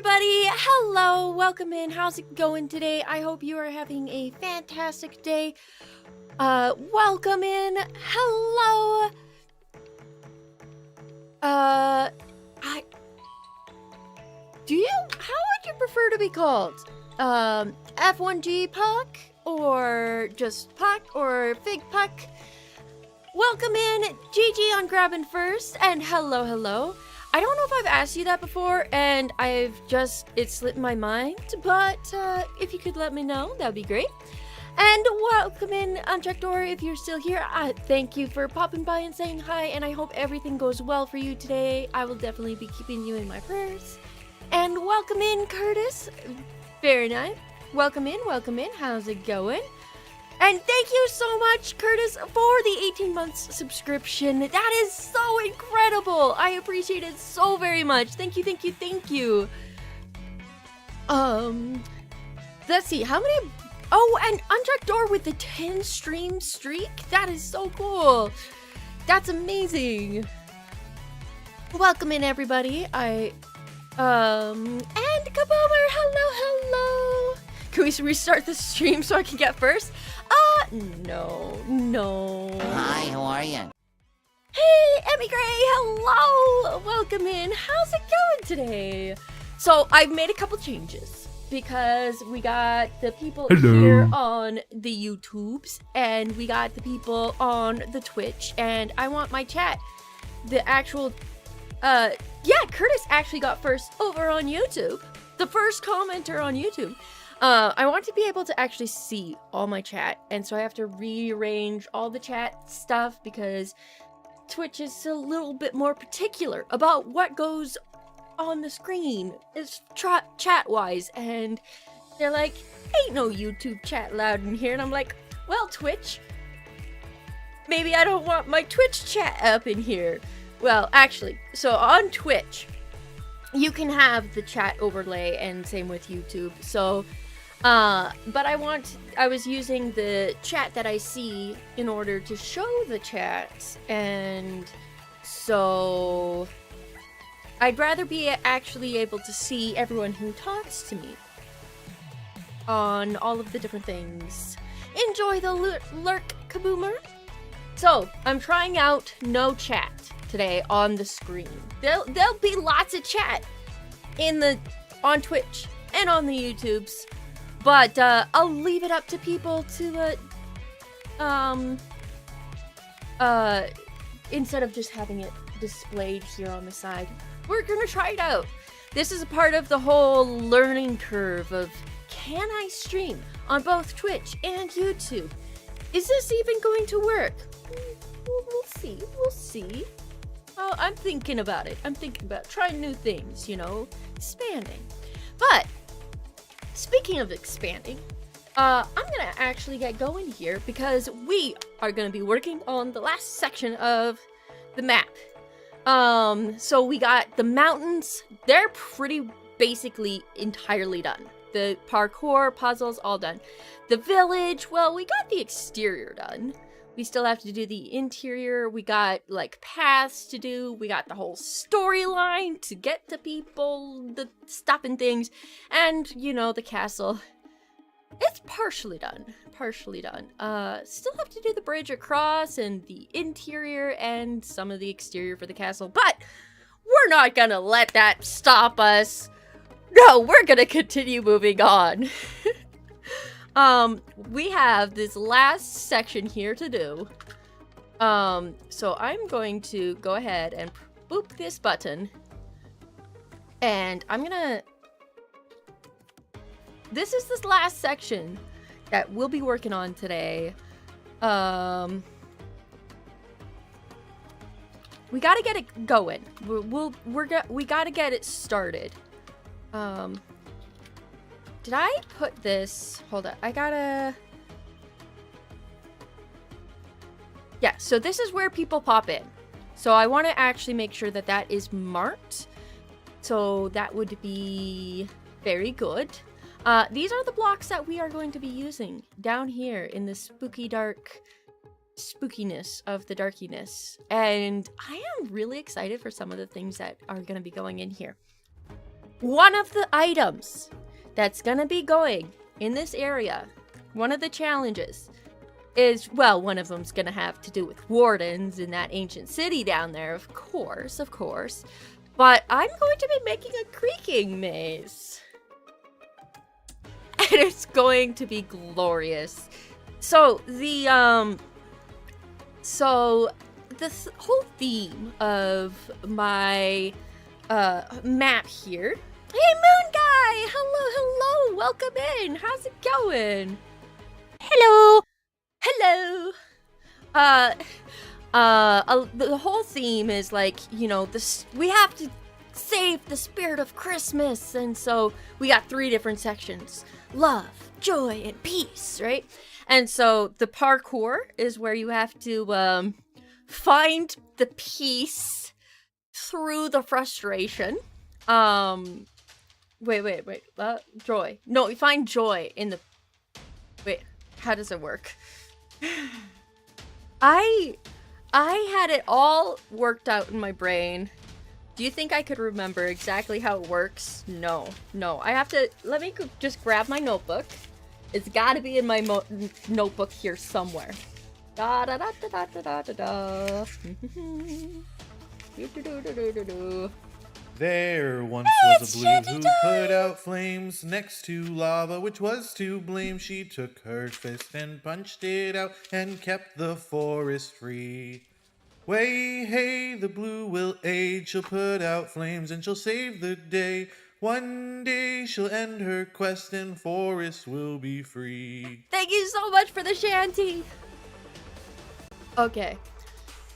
everybody! Hello! Welcome in. How's it going today? I hope you are having a fantastic day. Welcome in. Hello! How would you prefer to be called? F1G Puck? Or just Puck? Or Fig Puck? Welcome in, GG on grabbing first, and hello. I don't know if I've asked you that before, and it slipped my mind, but if you could let me know, that would be great. And welcome in, Unchecked Door, if you're still here. Thank you for popping by and saying hi, and I hope everything goes well for you today. I will definitely be keeping you in my prayers. And welcome in, Curtis. Very nice. Welcome in. How's it going? And thank you so much, Curtis, for the 18 months subscription. That is so incredible. I appreciate it so very much. Thank you. Let's see, how many... Oh, and Unchecked Door with the 10 stream streak? That is so cool. That's amazing. Welcome in, everybody. And Kaboomer, hello. Can we restart the stream so I can get first? No. Hi, how are you? Hey, Emmy Gray, hello! Welcome in. How's it going today? So, I've made a couple changes because we got the people here on the YouTubes and we got the people on the Twitch, and I want my chat, the actual, Curtis actually got first over on YouTube. The first commenter on YouTube. I want to be able to actually see all my chat, and so I have to rearrange all the chat stuff because Twitch is a little bit more particular about what goes on the screen is chat-wise, and they're like, ain't no YouTube chat allowed in here, and I'm like, well, Twitch, maybe I don't want my Twitch chat up in here. Well, actually, so on Twitch, you can have the chat overlay, and same with YouTube, so... but I was using the chat that I see in order to show the chat, and so I'd rather be actually able to see everyone who talks to me on all of the different things. Enjoy the lurk, Kaboomer. So, I'm trying out no chat today on the screen. There'll be lots of chat on Twitch and on the YouTubes. But, I'll leave it up to people to, instead of just having it displayed here on the side, we're gonna try it out. This is a part of the whole learning curve of, can I stream on both Twitch and YouTube? Is this even going to work? We'll see. Oh, I'm thinking about it. Trying new things, expanding. But, speaking of expanding, I'm gonna actually get going here because we are gonna be working on the last section of the map. So we got the mountains. They're pretty basically entirely done. The parkour, puzzles, all done. The village, well, we got the exterior done. We still have to do the interior. We got, paths to do. We got the whole storyline to get to people, the stuff and things. And, the castle. It's partially done. Still have to do the bridge across and the interior and some of the exterior for the castle. But we're not gonna let that stop us. No, we're gonna continue moving on. We have this last section here to do. So I'm going to go ahead and boop this button. And I'm gonna... This is this last section that we'll be working on today. We gotta get it going. We gotta get it started. Did I put this? Hold on, I gotta... Yeah, so this is where people pop in. So I want to actually make sure that that is marked. So that would be very good. These are the blocks that we are going to be using down here in the spooky dark spookiness of the darkiness. And I am really excited for some of the things that are going to be going in here. one of the items that's gonna be going in this area, one of the challenges, is, well, one of them's gonna have to do with wardens in that ancient city down there, of course. But I'm going to be making a creaking maze. And it's going to be glorious. So, the whole theme of my, map here. Hey, Moon Guy! Hello! Welcome in! How's it going? Hello! The whole theme is like, you know, we have to save the spirit of Christmas, and so we got 3 different sections: love, joy, and peace, right? And so the parkour is where you have to find the peace through the frustration. Wait. Joy. No, you find joy in the. Wait, how does it work? I had it all worked out in my brain. Do you think I could remember exactly how it works? No. I have to. Let me just grab my notebook. It's got to be in my notebook here somewhere. Da da da da da da da da. There once was a blue who put out flames next to lava, which was to blame. She took her fist and punched it out and kept the forest free. Way, hey, the blue will aid. She'll put out flames and she'll save the day. One day she'll end her quest and forest will be free. Thank you so much for the shanty. Okay,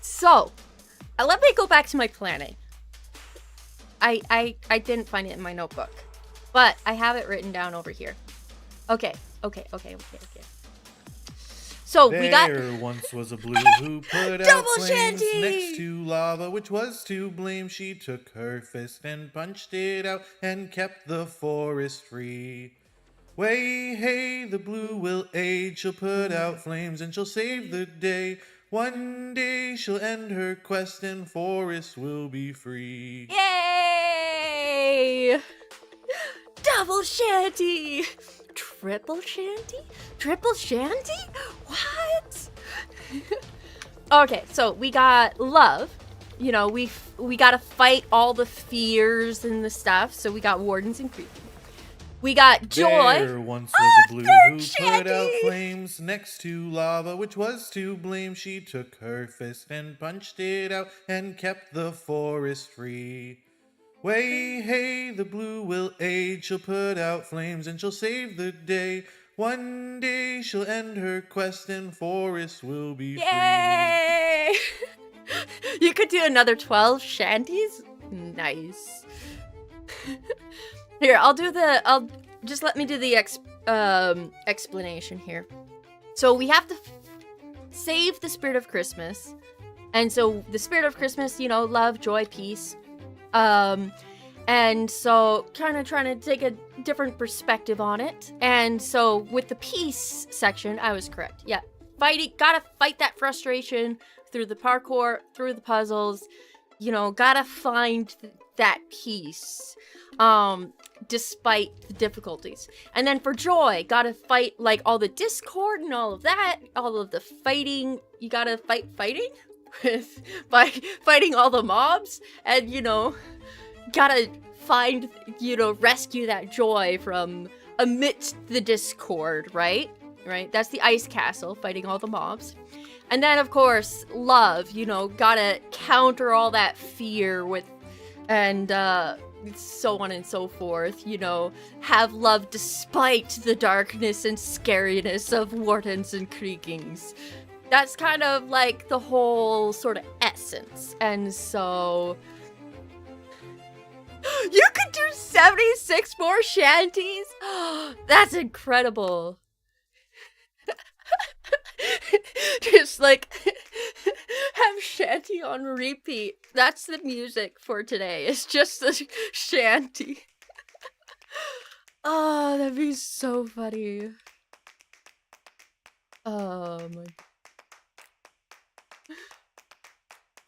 so let me go back to my planning. I didn't find it in my notebook, but I have it written down over here. Okay. So we got. There once was a blue who put out flames next to lava, which was to blame. She took her fist and punched it out and kept the forest free. Way, hey, the blue will aid. She'll put out flames and she'll save the day. One day she'll end her quest and forest will be free. Yay! Double shanty! Triple shanty? Triple shanty? What? Okay, so we got love. You know, we gotta fight all the fears and the stuff. So we got wardens and creepy. We got joy. There once was a blue who put out flames next to lava, which was to blame. She took her fist and punched it out and kept the forest free. Way, hey, the blue will aid. She'll put out flames and she'll save the day. One day she'll end her quest and forest will be free. Yay! You could do another 12 shanties? Nice. Here, just let me do the explanation here. So we have to save the spirit of Christmas. And so the spirit of Christmas, you know, love, joy, peace. And so kind of trying to take a different perspective on it. And so with the peace section, I was correct. Yeah. Gotta fight that frustration through the parkour, through the puzzles. You know, gotta find that peace. Despite the difficulties. And then for joy, gotta fight like all the discord and all of that, all of the fighting. You gotta fighting by fighting all the mobs, and you know, gotta find, you know, rescue that joy from amidst the discord, right? That's the ice castle, fighting all the mobs. And then of course, love, you know, gotta counter all that fear with, and so on and so forth, you know, have love despite the darkness and scariness of wardens and creakings. That's kind of like the whole sort of essence. And so you could do 76 more shanties? That's incredible. Just like have shanty on repeat. That's the music for today. It's just the shanty. Oh, that'd be so funny. Oh my.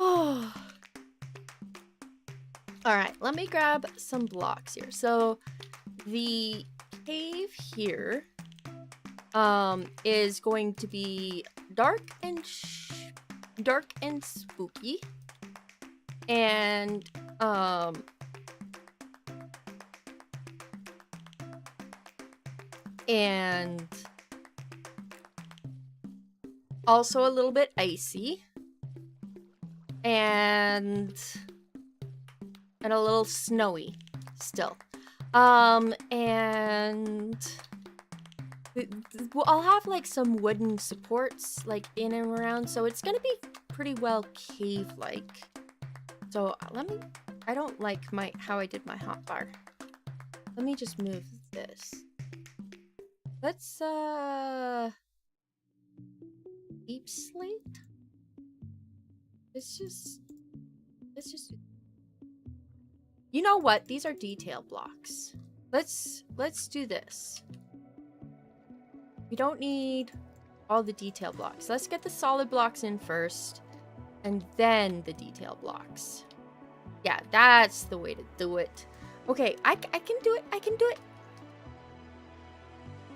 Oh. All right, let me grab some blocks here. So the cave here is going to be dark and spooky, and also a little bit icy, and a little snowy still. And I'll have like some wooden supports like in and around, so it's gonna be pretty well cave-like. So I don't like how I did my hotbar. Let me just move this. Let's deep slate. Let's just you know what? These are detail blocks. Let's do this. We don't need all the detail blocks. Let's get the solid blocks in first, and then the detail blocks. Yeah, that's the way to do it. Okay, I can do it. I can do it.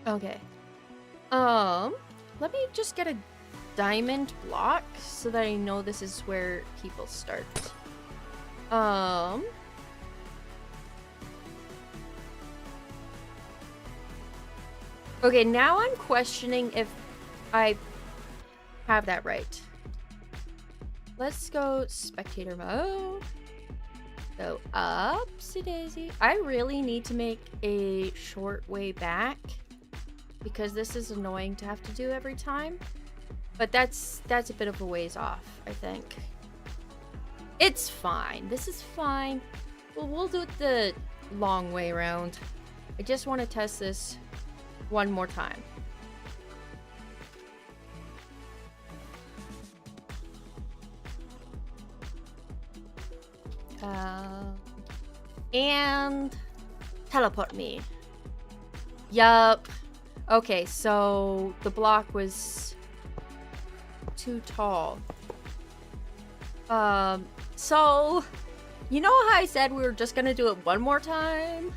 Okay. Let me just get a diamond block so that I know this is where people start. Okay, now I'm questioning if I have that right. Let's go spectator mode. Go upsy daisy. I really need to make a short way back because this is annoying to have to do every time. But that's a bit of a ways off, I think. It's fine. This is fine. Well, we'll do it the long way around. I just want to test this one more time. And teleport me. Yup. Okay, so the block was too tall. So you know how I said we were just gonna do it one more time?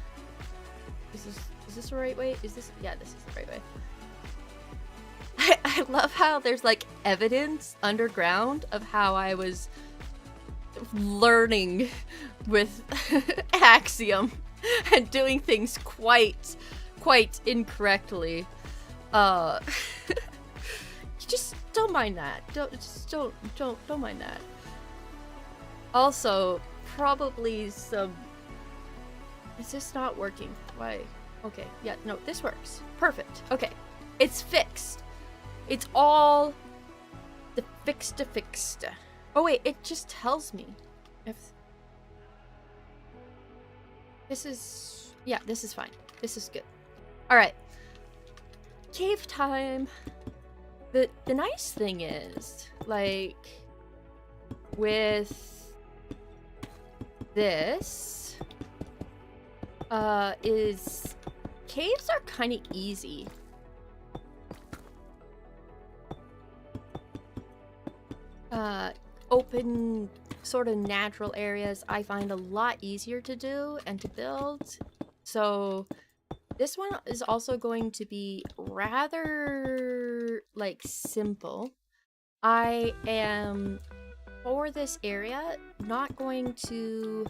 Is this the right way? Yeah, this is the right way. I love how there's like evidence underground of how I was learning with Axiom and doing things quite incorrectly. You just don't mind that. Don't mind that. Also, probably some. Is this not working? Why? Okay, yeah, no, this works. Perfect. Okay, it's fixed. It's all the fixed. Oh wait, it just tells me if this is, yeah, this is fine. This is good. All right, cave time. The nice thing is, like, with this, is caves are kind of easy. Open sort of natural areas I find a lot easier to do and to build. So this one is also going to be rather like simple. I am, for this area, not going to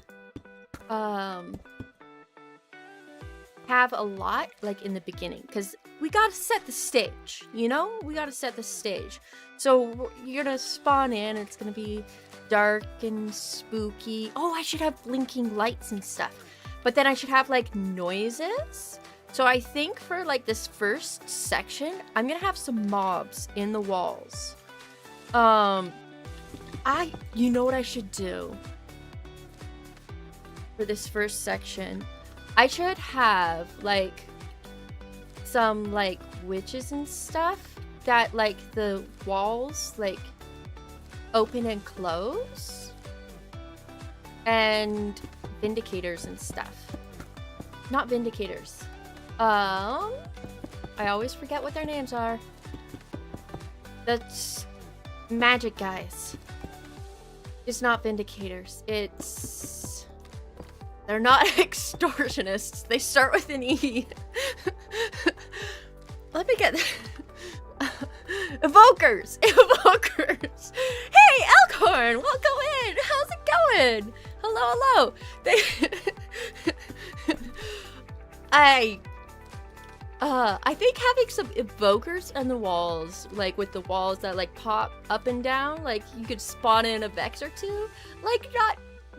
have a lot like in the beginning, because we gotta set the stage, you know? We gotta set the stage. So you're gonna spawn in, it's gonna be dark and spooky. Oh, I should have blinking lights and stuff. But then I should have like noises. So I think for like this first section, I'm gonna have some mobs in the walls. You know what I should do for this first section? I should have like some like witches and stuff that like the walls like open and close, and vindicators and stuff. Not vindicators. I always forget what their names are. That's magic guys. It's not vindicators. It's They're not extortionists. They start with an E. Let me get... Evokers! Evokers! Hey, Elkhorn! Welcome in! How's it going? Hello, hello! I think having some evokers on the walls, like with the walls that like pop up and down, like you could spawn in a Vex or two, like not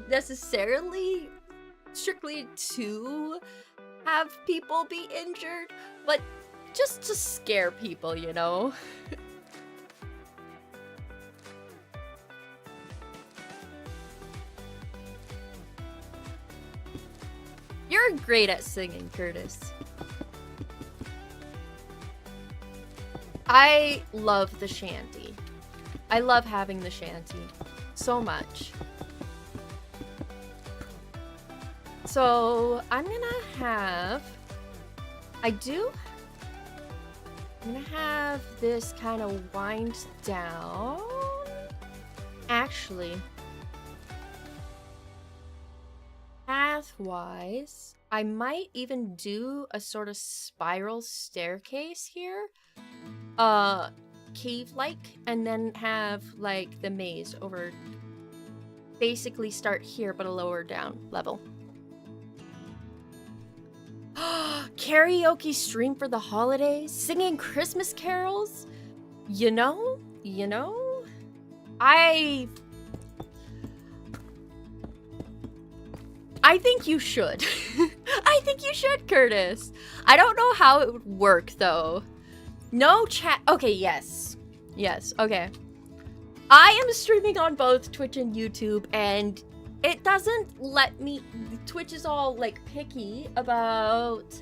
necessarily strictly to have people be injured, but just to scare people, you know? You're great at singing, Curtis. I love the shanty. I love having the shanty so much. So I'm gonna have, I'm gonna have this kind of wind down. Actually, path-wise, I might even do a sort of spiral staircase here. Cave-like, and then have like the maze over, basically start here but a lower down level. Karaoke stream for the holidays, singing Christmas carols. You know, I think you should. I think you should, Curtis. I don't know how it would work though. No chat. Okay, yes, okay. I am streaming on both Twitch and YouTube, and it doesn't let me. Twitch is all like picky about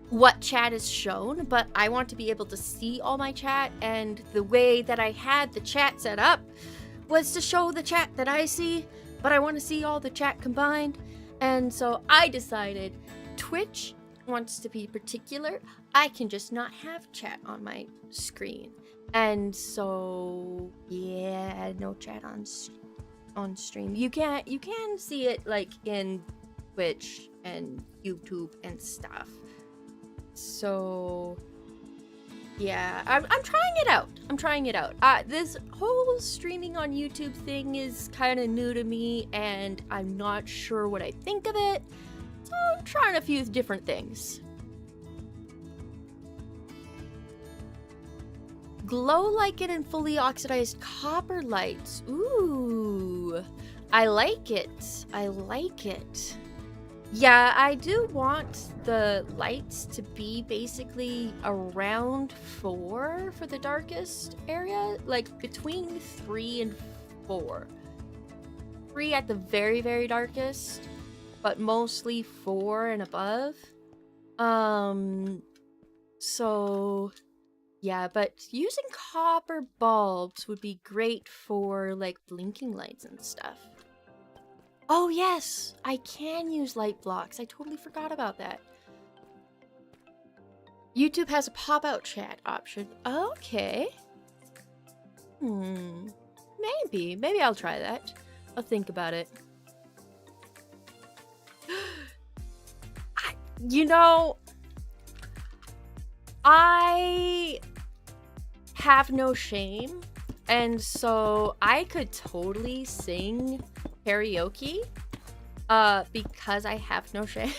what chat is shown, but I want to be able to see all my chat, and the way that I had the chat set up was to show the chat that I see, but I want to see all the chat combined, and so I decided Twitch wants to be particular. I can just not have chat on my screen, and so yeah, no chat on stream. You can see it like in Twitch and YouTube and stuff. So yeah, I'm trying it out. This whole streaming on YouTube thing is kind of new to me, and I'm not sure what I think of it. So I'm trying a few different things. Glow like it in fully oxidized copper lights. Ooh, I like it. Yeah, I do want the lights to be basically around 4 for the darkest area, like between 3 and 4. 3 at the very, very darkest, but mostly 4 and above. So yeah, but using copper bulbs would be great for like blinking lights and stuff. Oh yes, I can use light blocks. I totally forgot about that. YouTube has a pop-out chat option. Okay. Maybe I'll try that. I'll think about it. I have no shame, and so I could totally sing karaoke because I have no shame.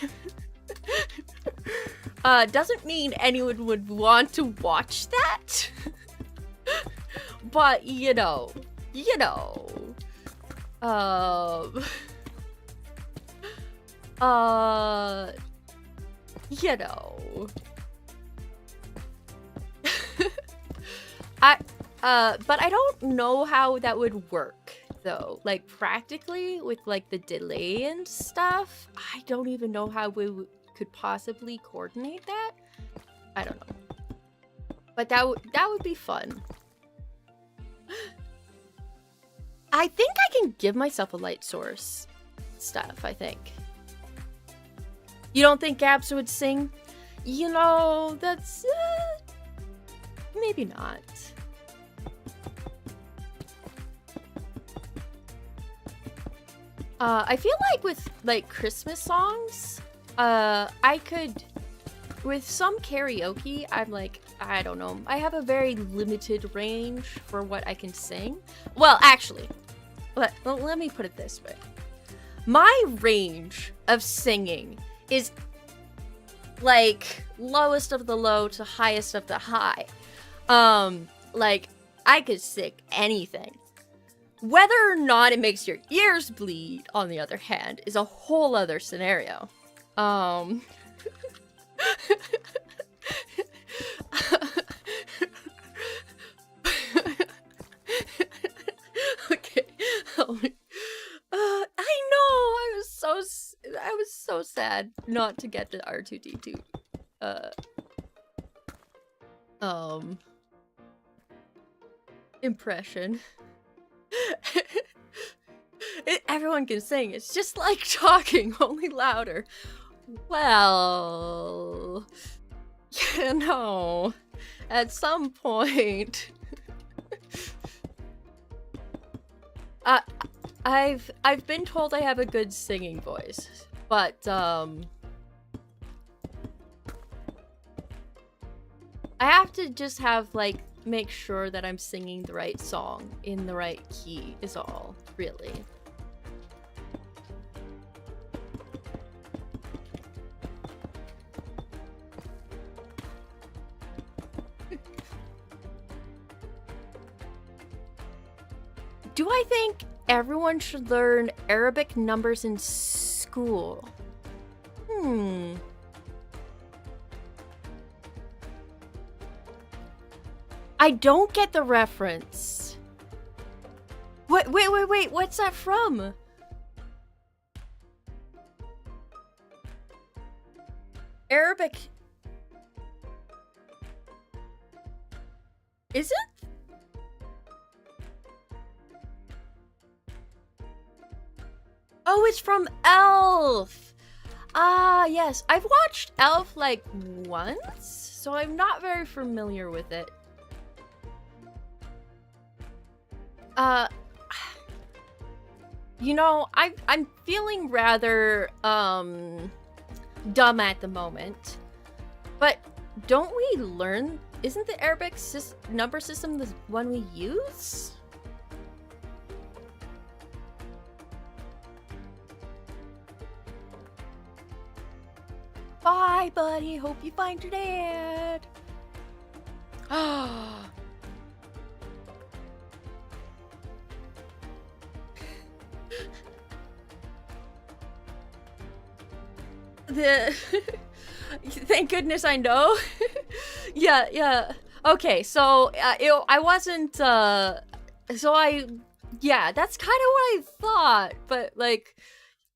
Doesn't mean anyone would want to watch that. But you know. But I don't know how that would work though. Like practically with like the delay and stuff, I don't even know how we could possibly coordinate that. I don't know. But that would be fun. I think I can give myself a light source stuff, I think. You don't think Gabs would sing? You know, that's maybe not. I feel like with like Christmas songs, I could, with some karaoke, I'm like, I don't know, I have a very limited range for what I can sing. Well, actually, let me put it this way. My range of singing is like lowest of the low to highest of the high. Like I could sing anything. Whether or not it makes your ears bleed, on the other hand, is a whole other scenario. Okay. I know. I was so sad not to get the R2D2. Impression. Everyone can sing. It's just like talking, only louder. Well, you know, at some point, I've been told I have a good singing voice, but I have to just have like make sure that I'm singing the right song in the right key is all, really. Do I think everyone should learn Arabic numbers in school? I don't get the reference. What? Wait. What's that from? Arabic. Is it? Oh, it's from Elf. Ah, yes. I've watched Elf like once, so I'm not very familiar with it. You know, I'm feeling rather dumb at the moment. But don't we learn? Isn't the Arabic number system the one we use? Bye, buddy. Hope you find your dad. Ah. Thank goodness I know. yeah. Okay, so I wasn't. Yeah, that's kind of what I thought. But like,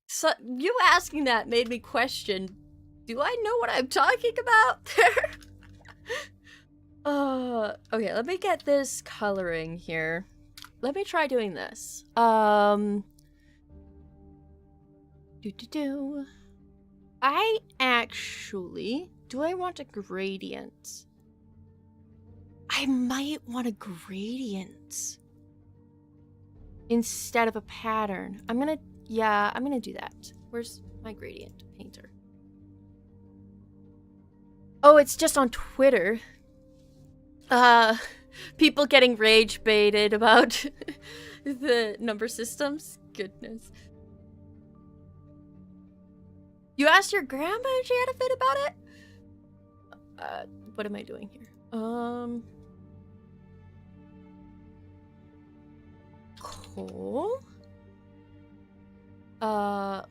so you asking that made me question. Do I know what I'm talking about there? Okay, let me get this coloring here. Let me try doing this. I actually... Do I want a gradient? I might want a gradient instead of a pattern. I'm gonna do that. Where's my gradient painter? Oh, it's just on Twitter. People getting rage baited about the number systems. Goodness. You asked your grandma if she had a fit about it? What am I doing here? Cool.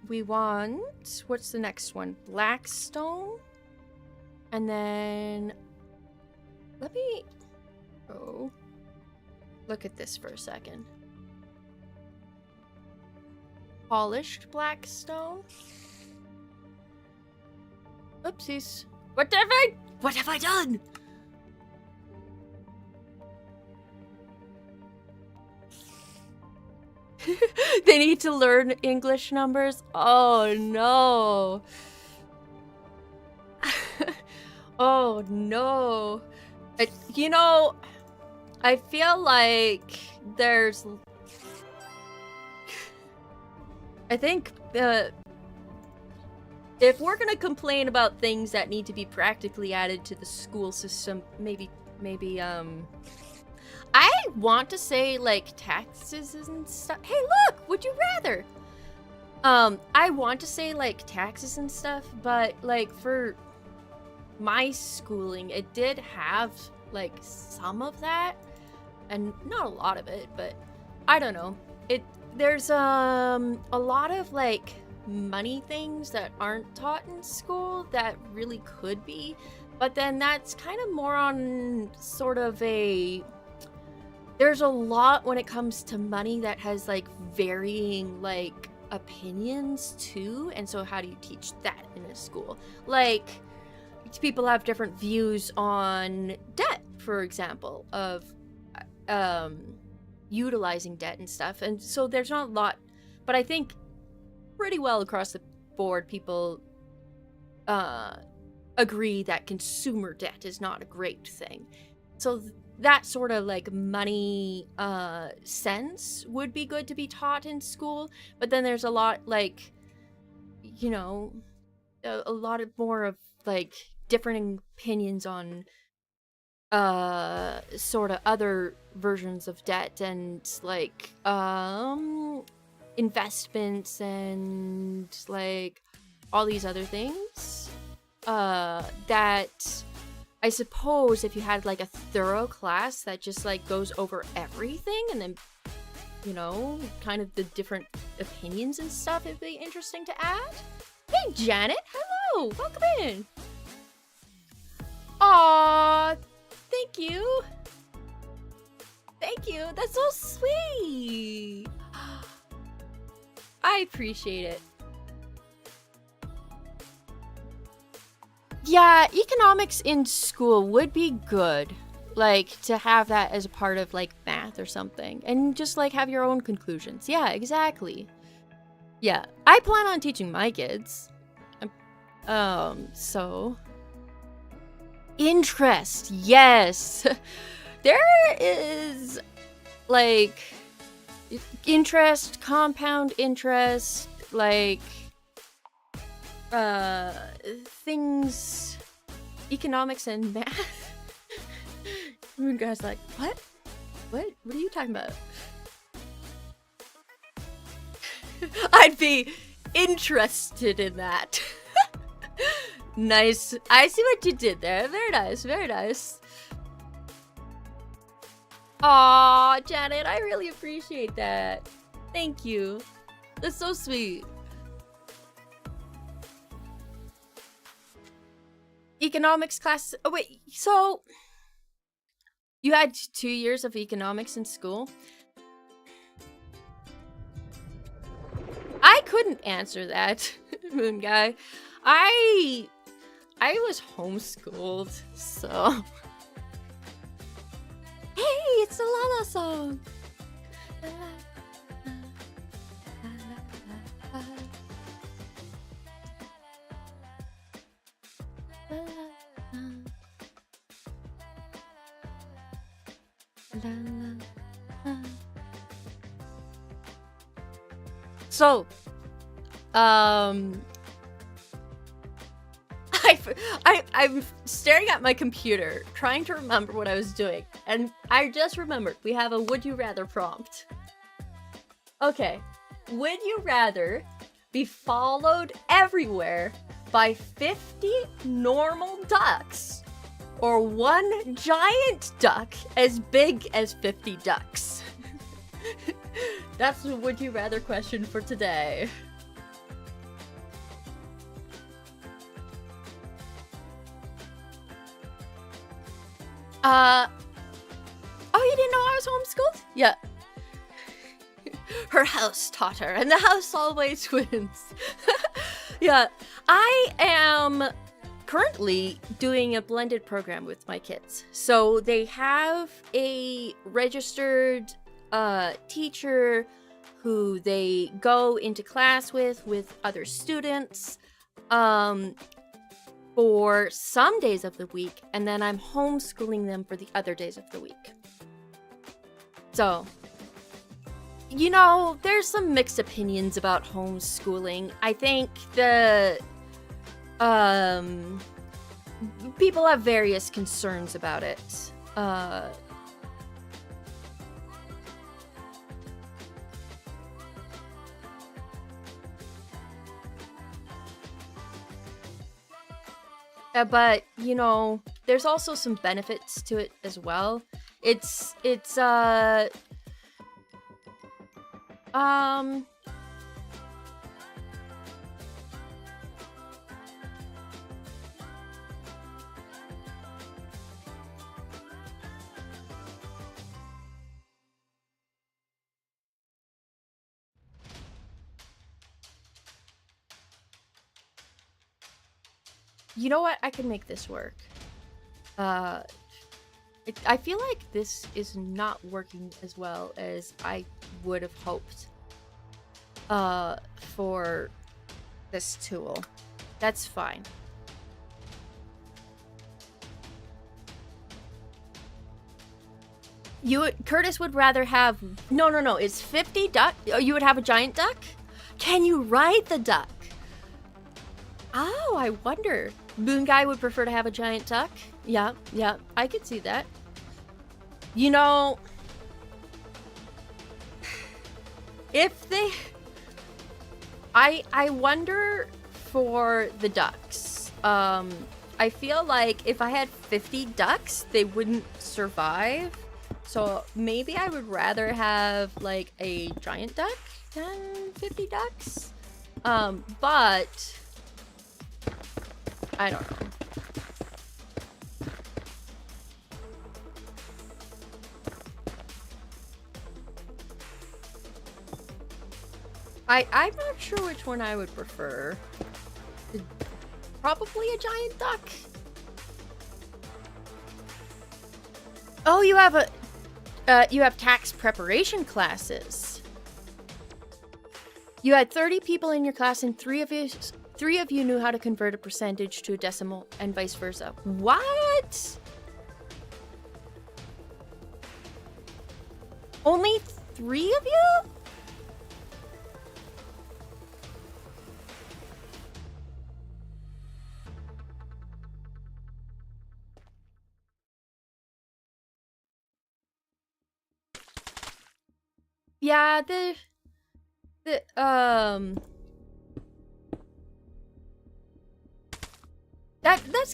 We want... What's the next one? Blackstone? And then... Let me... Oh. Look at this for a second. Polished blackstone? Oopsies. What have I done? They need to learn English numbers? Oh no. Oh no. You know, I feel like there's... I think if we're gonna complain about things that need to be practically added to the school system, maybe I want to say like taxes and stuff. Hey, look, would you rather? I want to say like taxes and stuff, but like for my schooling, it did have like some of that, and not a lot of it, but I don't know. There's a lot of like money things that aren't taught in school that really could be, but then that's kind of more on sort of there's a lot when it comes to money that has like varying like opinions too, and so how do you teach that in a school? Like people have different views on debt, for example, of utilizing debt and stuff, and so there's not a lot, but I think pretty well across the board people agree that consumer debt is not a great thing. So that sort of like money sense would be good to be taught in school, but then there's a lot like, you know, a lot of more of like different opinions on sort of other versions of debt and like investments and like all these other things that I suppose if you had like a thorough class that just like goes over everything and then, you know, kind of the different opinions and stuff, it'd be interesting to add. Hey Janet, hello, welcome in. Aww, thank you. Thank you, that's so sweet. I appreciate it. Yeah, economics in school would be good. Like, to have that as a part of, like, math or something. And just, like, have your own conclusions. Yeah, exactly. Yeah, I plan on teaching my kids. So... Interest, yes! There is, like, interest, compound interest, like... things, economics and math. You guys like, what are you talking about? I'd be interested in that. Nice, I see what you did there. Very nice, very nice. Aw, Janet, I really appreciate that. Thank you, that's so sweet. Economics class. Oh wait, so you had 2 years of economics in school? I couldn't answer that, Moon Guy. I was homeschooled, so. Hey, it's the Lala song. So, I'm staring at my computer, trying to remember what I was doing, and I just remembered we have a would you rather prompt. Okay, would you rather be followed everywhere by 50 normal ducks, or one giant duck as big as 50 ducks? That's the would you rather question for today. Oh, you didn't know I was homeschooled? Yeah. Her house taught her, and the house always wins. Yeah, I am currently doing a blended program with my kids. So they have a registered teacher who they go into class with other students for some days of the week, and then I'm homeschooling them for the other days of the week. So You know, there's some mixed opinions about homeschooling. I think the people have various concerns about it. But you know, there's also some benefits to it as well. It's you know what? I can make this work. I feel like this is not working as well as I would have hoped for this tool. That's fine. Curtis would rather have... No, it's 50 duck. Oh, you would have a giant duck? Can you ride the duck? Oh, I wonder. Moon Guy would prefer to have a giant duck? Yeah, I could see that. You know... If they... I wonder for the ducks. I feel like if I had 50 ducks, they wouldn't survive. So maybe I would rather have like a giant duck than 50 ducks. But I don't know. I'm not sure which one I would prefer. Probably a giant duck. Oh, you have tax preparation classes. You had 30 people in your class, and three of you knew how to convert a percentage to a decimal, and vice versa. What? Only 3 of you? Yeah, that's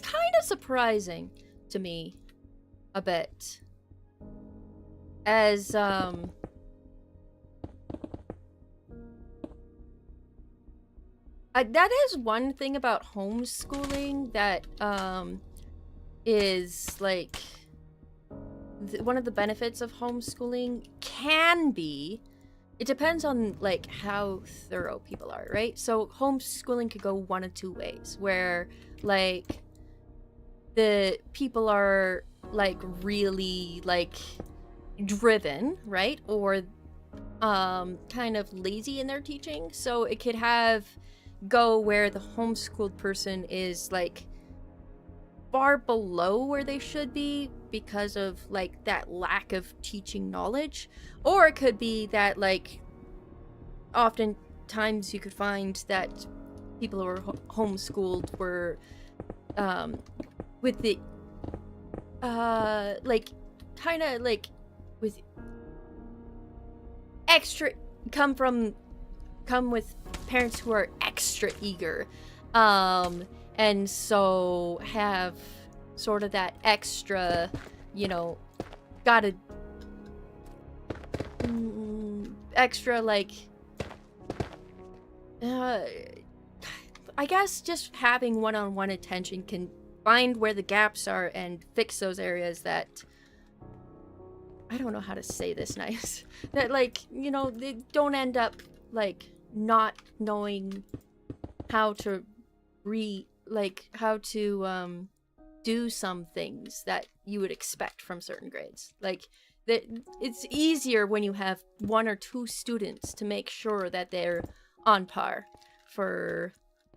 kind of surprising to me a bit. As that is one thing about homeschooling that is like one of the benefits of homeschooling can be, it depends on like how thorough people are, right? So homeschooling could go one of two ways, where like the people are like really like driven, right? Or kind of lazy in their teaching. So it could go where the homeschooled person is like far below where they should be because of like that lack of teaching knowledge. Or it could be that like oftentimes you could find that people who were homeschooled were with the like kind of like with extra come with parents who are extra eager and so have sort of that extra, you know, gotta extra like I guess just having one-on-one attention can find where the gaps are and fix those areas that I don't know how to say this nice. That like, you know, they don't end up like not knowing how to do some things that you would expect from certain grades. Like that it's easier when you have 1 or 2 students to make sure that they're on par for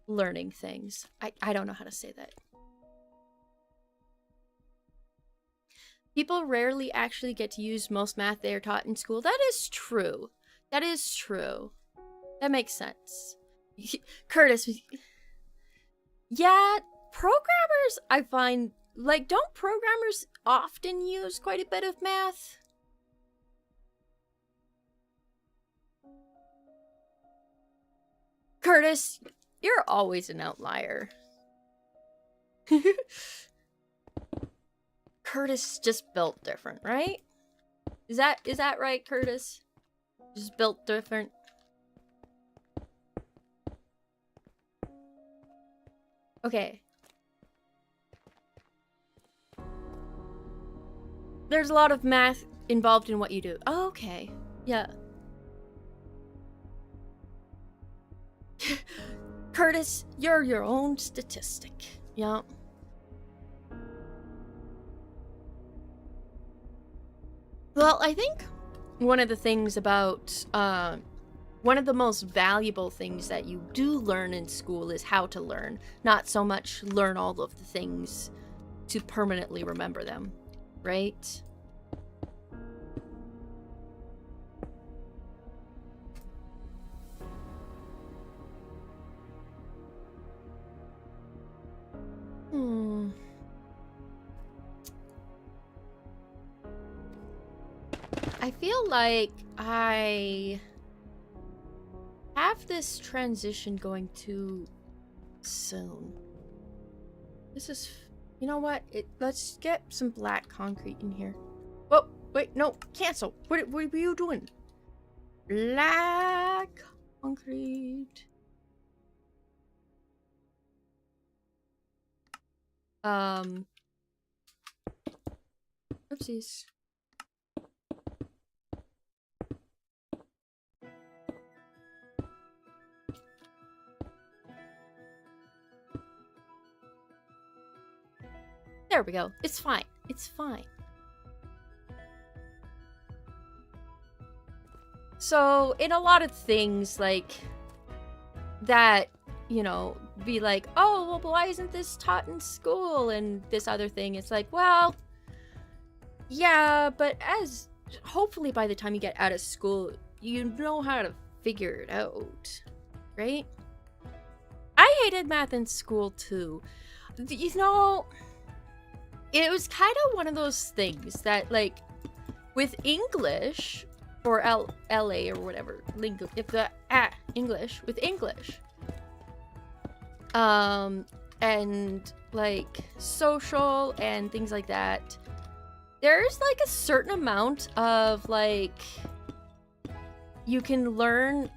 learning things. I don't know how to say that. People rarely actually get to use most math they are taught in school. That is true. That is true. That makes sense. Curtis, yeah, programmers, I find, like, don't programmers often use quite a bit of math? Curtis, you're always an outlier. Curtis just built different, right? Is that right, Curtis? Just built different. Okay. There's a lot of math involved in what you do. Oh, okay. Yeah. Curtis, you're your own statistic. Yeah. Well, I think one of the things about, one of the most valuable things that you do learn in school is how to learn, not so much learn all of the things to permanently remember them, right? I feel like I have this transition going too soon. This is, you know what? Let's get some black concrete in here. Oh, wait, no, cancel. What were you doing? Black concrete. Oopsies. There we go. It's fine. It's fine. So, in a lot of things, like, that, you know, be like, oh, well, why isn't this taught in school? And this other thing, it's like, well, yeah, but as, hopefully by the time you get out of school, you know how to figure it out, right? I hated math in school, too. You know, it was kind of one of those things that, like, with English, or LA or whatever, English, with English, and, like, social and things like that, there's, like, a certain amount of, like, you can learn,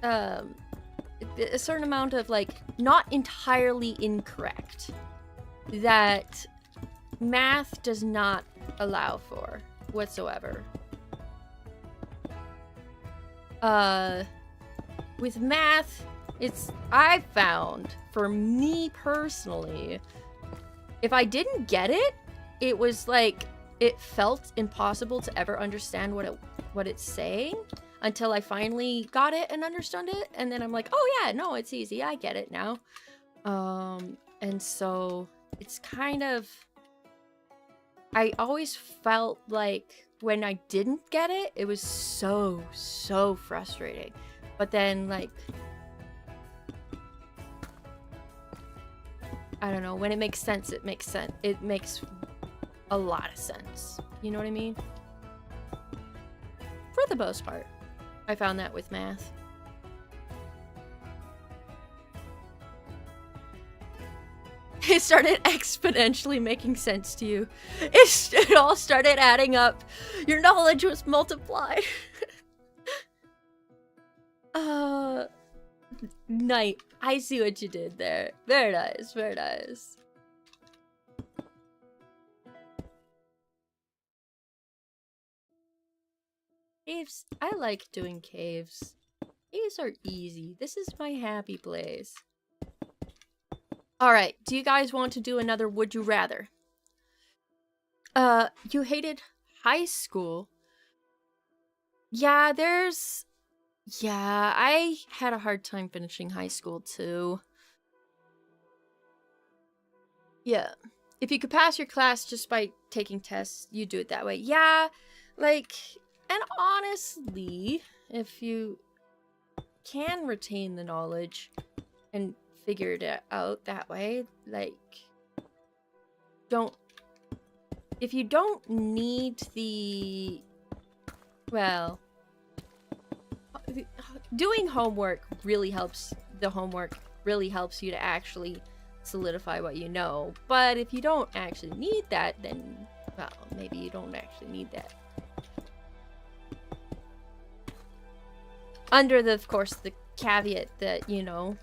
a certain amount of, like, not entirely incorrect that math does not allow for whatsoever. With math, I've found, for me personally, if I didn't get it, it was like, it felt impossible to ever understand what it's saying until I finally got it and understood it, and then I'm like, oh yeah, no, it's easy, I get it now. And so, it's kind of, I always felt like when I didn't get it, it was so frustrating. But then, like, I don't know, when it makes sense, it makes sense. It makes a lot of sense. You know what I mean? For the most part, I found that with math. It started exponentially making sense to you. It all started adding up. Your knowledge was multiplied. Knight, I see what you did there. Very nice, very nice. Caves, I like doing caves. Caves are easy. This is my happy place. Alright, do you guys want to do another Would You Rather? You hated high school? Yeah, I had a hard time finishing high school, too. Yeah. If you could pass your class just by taking tests, you do it that way. Yeah, like, and honestly, if you can retain the knowledge and figure it out that way, like, if you don't need doing homework really helps. The homework really helps you to actually solidify what you know. But if you don't actually need that, then, well, maybe you don't actually need that. Under of course, the caveat that, you know,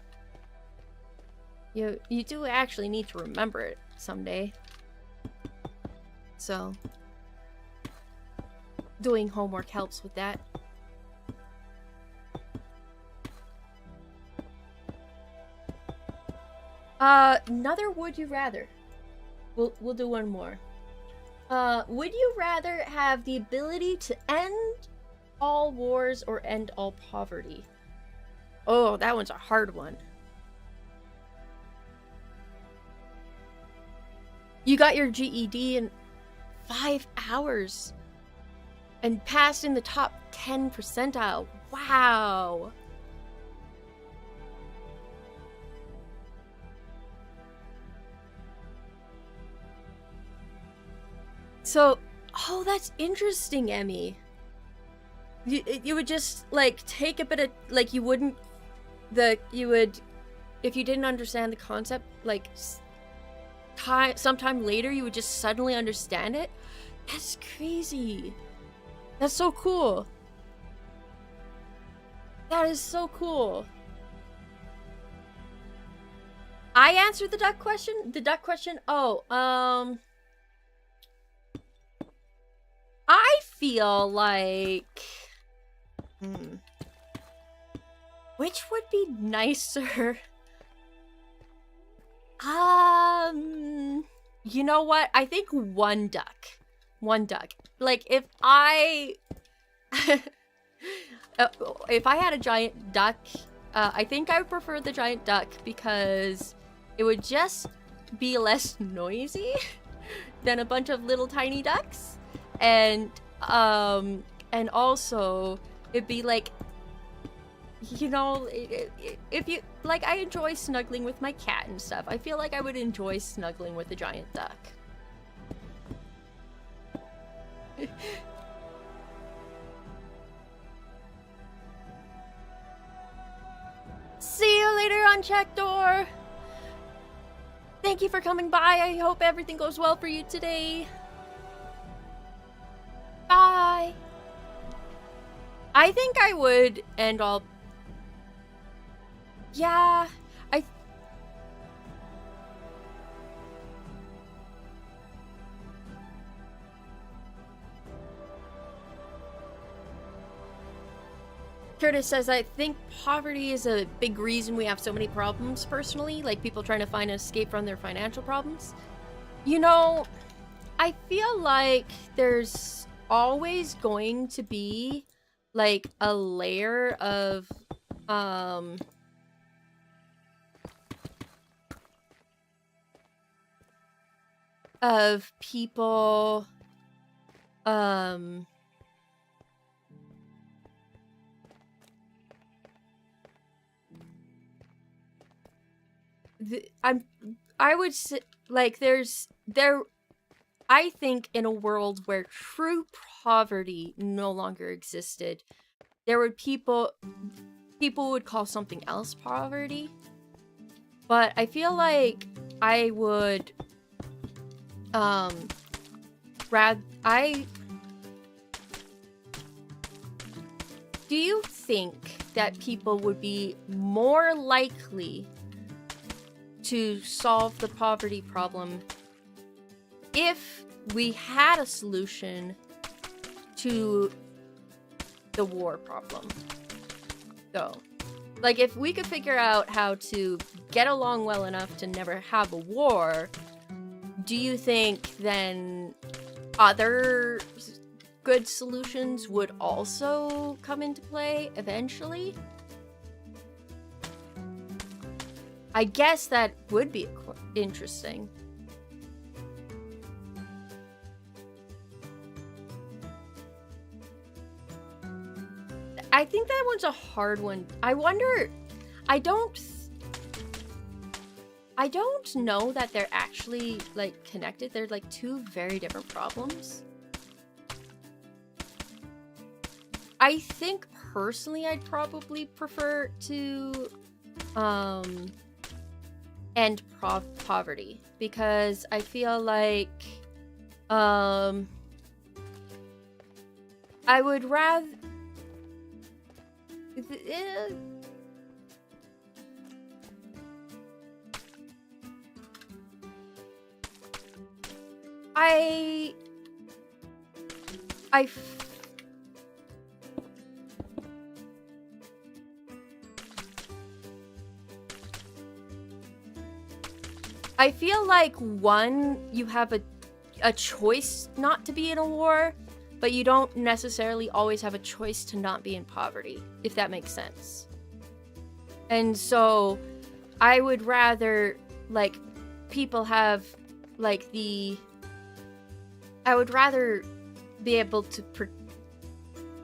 you do actually need to remember it someday. So, doing homework helps with that. Another would you rather. We'll do one more. Would you rather have the ability to end all wars or end all poverty? Oh, that one's a hard one. You got your GED in 5 hours and passed in the top 10 percentile. Wow. So, oh, that's interesting, Emmy. You would just, like, take a bit of, like, you would, if you didn't understand the concept, like, sometime later, you would just suddenly understand it. That's crazy. That's so cool. That is so cool. I answered the duck question? The duck question? Oh, I feel like... Which would be nicer? You know what? I think one duck. One duck. Like, if I... if I had a giant duck, I think I would prefer the giant duck because it would just be less noisy than a bunch of little tiny ducks. And also, it'd be like, you know, if you, like, I enjoy snuggling with my cat and stuff. I feel like I would enjoy snuggling with a giant duck. See you later on Check Door. Thank you for coming by. I hope everything goes well for you today. Bye. I think I would end all... Yeah, Curtis says, I think poverty is a big reason we have so many problems personally, like people trying to find an escape from their financial problems. You know, I feel like there's always going to be like a layer of people I would say, like, I think in a world where true poverty no longer existed, there would people would call something else poverty. But I feel like I would do you think that people would be more likely to solve the poverty problem if we had a solution to the war problem? So, like, if we could figure out how to get along well enough to never have a war, do you think then other good solutions would also come into play eventually? I guess that would be interesting. I think that one's a hard one. I wonder, I don't know that they're actually, like, connected. They're, like, two very different problems. I think, personally, I'd probably prefer to, end poverty. Because I feel like, I would rather... I feel like, one, you have a choice not to be in a war, but you don't necessarily always have a choice to not be in poverty, if that makes sense. And so, I would rather, like, people have, like, I would rather be able to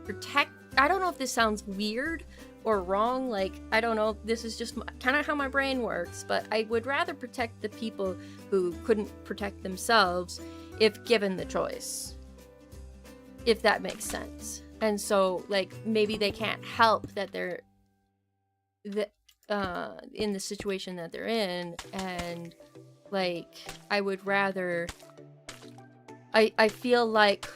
protect... I don't know if this sounds weird or wrong, like, I don't know, this is just kind of how my brain works, but I would rather protect the people who couldn't protect themselves if given the choice. If that makes sense. And so, like, maybe they can't help that they're in the situation that they're in, and, like, I would rather... I feel like,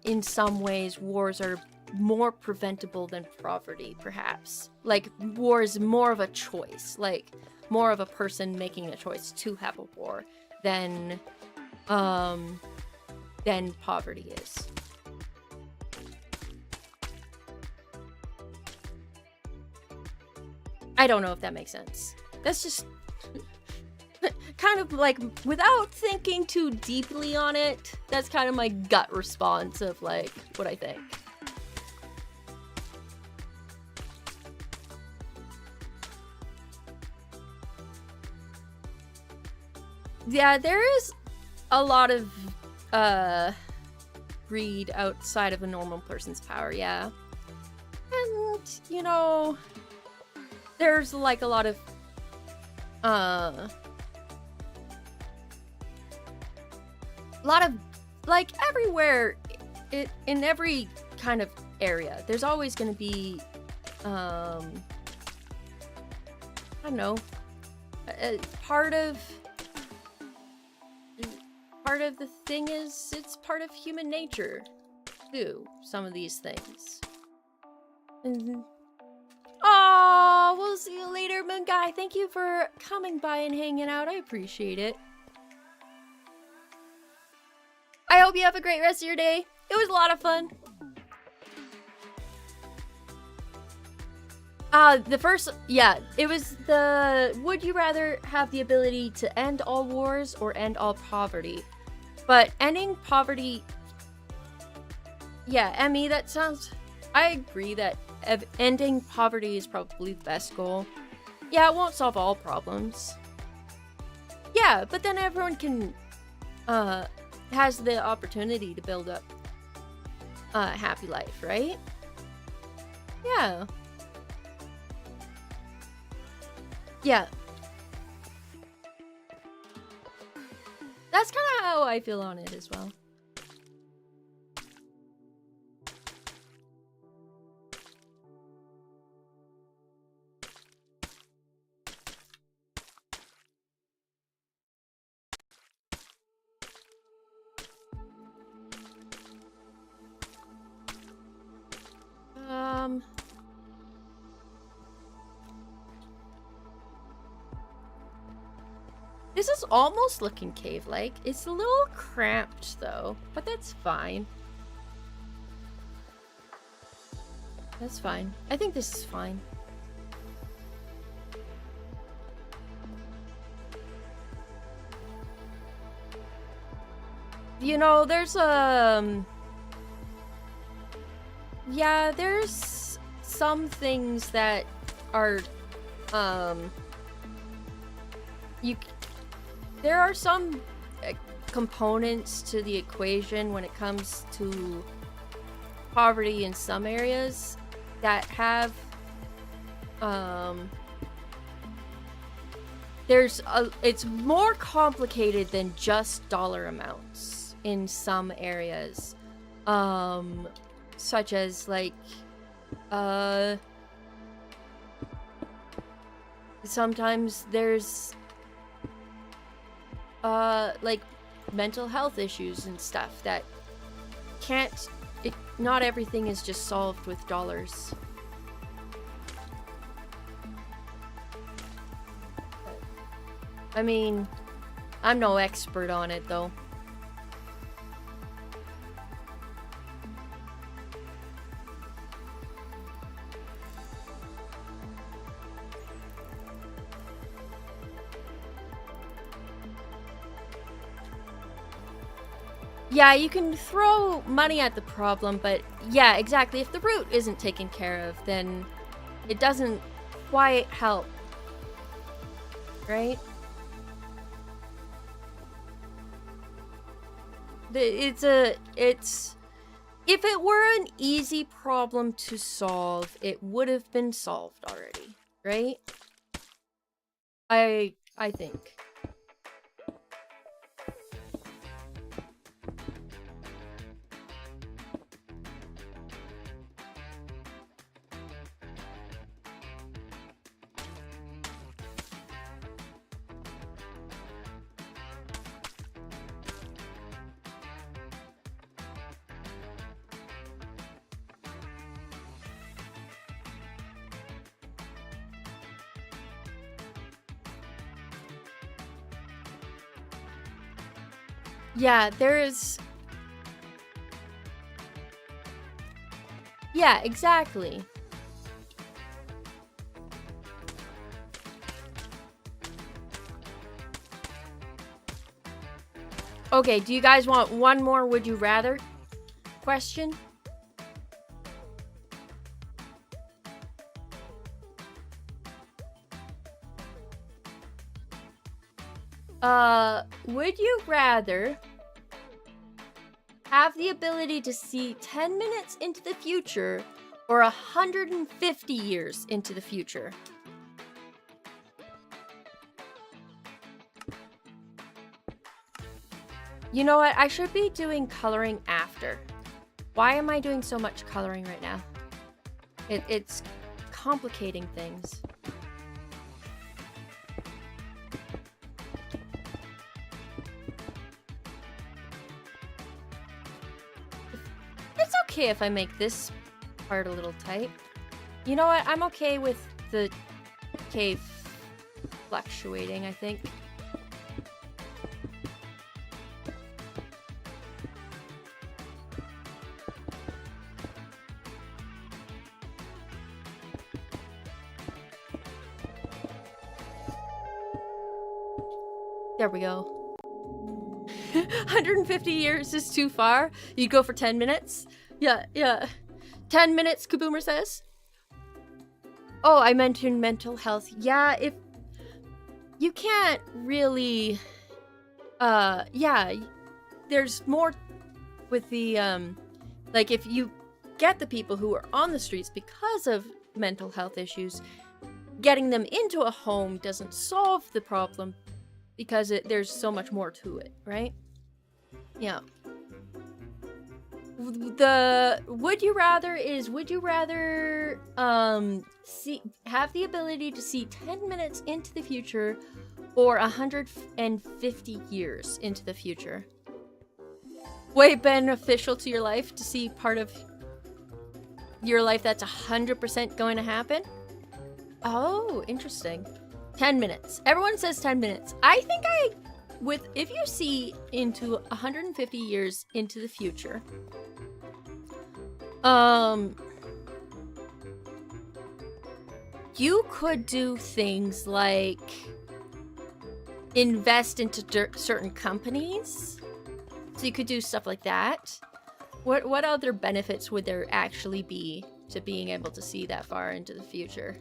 in some ways, wars are more preventable than poverty, perhaps. Like, war is more of a choice, like, more of a person making a choice to have a war than poverty is. I don't know if that makes sense. That's just kind of like, without thinking too deeply on it, that's kind of my gut response of, like, what I think. Yeah, there is a lot of greed outside of a normal person's power, yeah. And, you know, there's, like, a lot of like, everywhere, in every kind of area, there's always going to be, I don't know, part of the thing is, it's part of human nature, too, some of these things. Oh, we'll see you later, Moon Guy. Thank you for coming by and hanging out. I appreciate it. I hope you have a great rest of your day. It was a lot of fun. It was the, would you rather have the ability to end all wars or end all poverty? But ending poverty, yeah, Emmy, that sounds, I agree that ending poverty is probably the best goal. Yeah, it won't solve all problems. Yeah, but then everyone can, has the opportunity to build up a happy life, right? Yeah. Yeah. That's kind of how I feel on it as well. This is almost looking cave-like. It's a little cramped, though, but that's fine. That's fine. I think this is fine. You know, there's yeah, there's some things that are there are some components to the equation when it comes to poverty in some areas that have it's more complicated than just dollar amounts in some areas, such as like sometimes there's like mental health issues and stuff that not everything is just solved with dollars. I mean, I'm no expert on it though. Yeah, you can throw money at the problem, but yeah, exactly. If the root isn't taken care of, then it doesn't quite help. Right? If it were an easy problem to solve, it would have been solved already, right? I think. Yeah, yeah, exactly. Okay, do you guys want one more would you rather question? Would you rather have the ability to see 10 minutes into the future or 150 years into the future? You know what? I should be doing coloring after. Why am I doing so much coloring right now? It's complicating things. It's okay if I make this part a little tight. You know what? I'm okay with the cave fluctuating, I think. There we go. 150 years is too far. You'd go for 10 minutes? Yeah. 10 minutes, Kaboomer says. Oh, I mentioned mental health. Yeah, if... You can't really... yeah. There's more with the, like, if you get the people who are on the streets because of mental health issues, getting them into a home doesn't solve the problem. Because there's so much more to it, right? Yeah. The would you rather is would you rather have the ability to see 10 minutes into the future or 150 years into the future? Way beneficial to your life to see part of your life that's 100% going to happen? Oh, interesting. 10 minutes. Everyone says 10 minutes. I think if you see into 150 years into the future, you could do things like invest into certain companies. So you could do stuff like that. What other benefits would there actually be to being able to see that far into the future?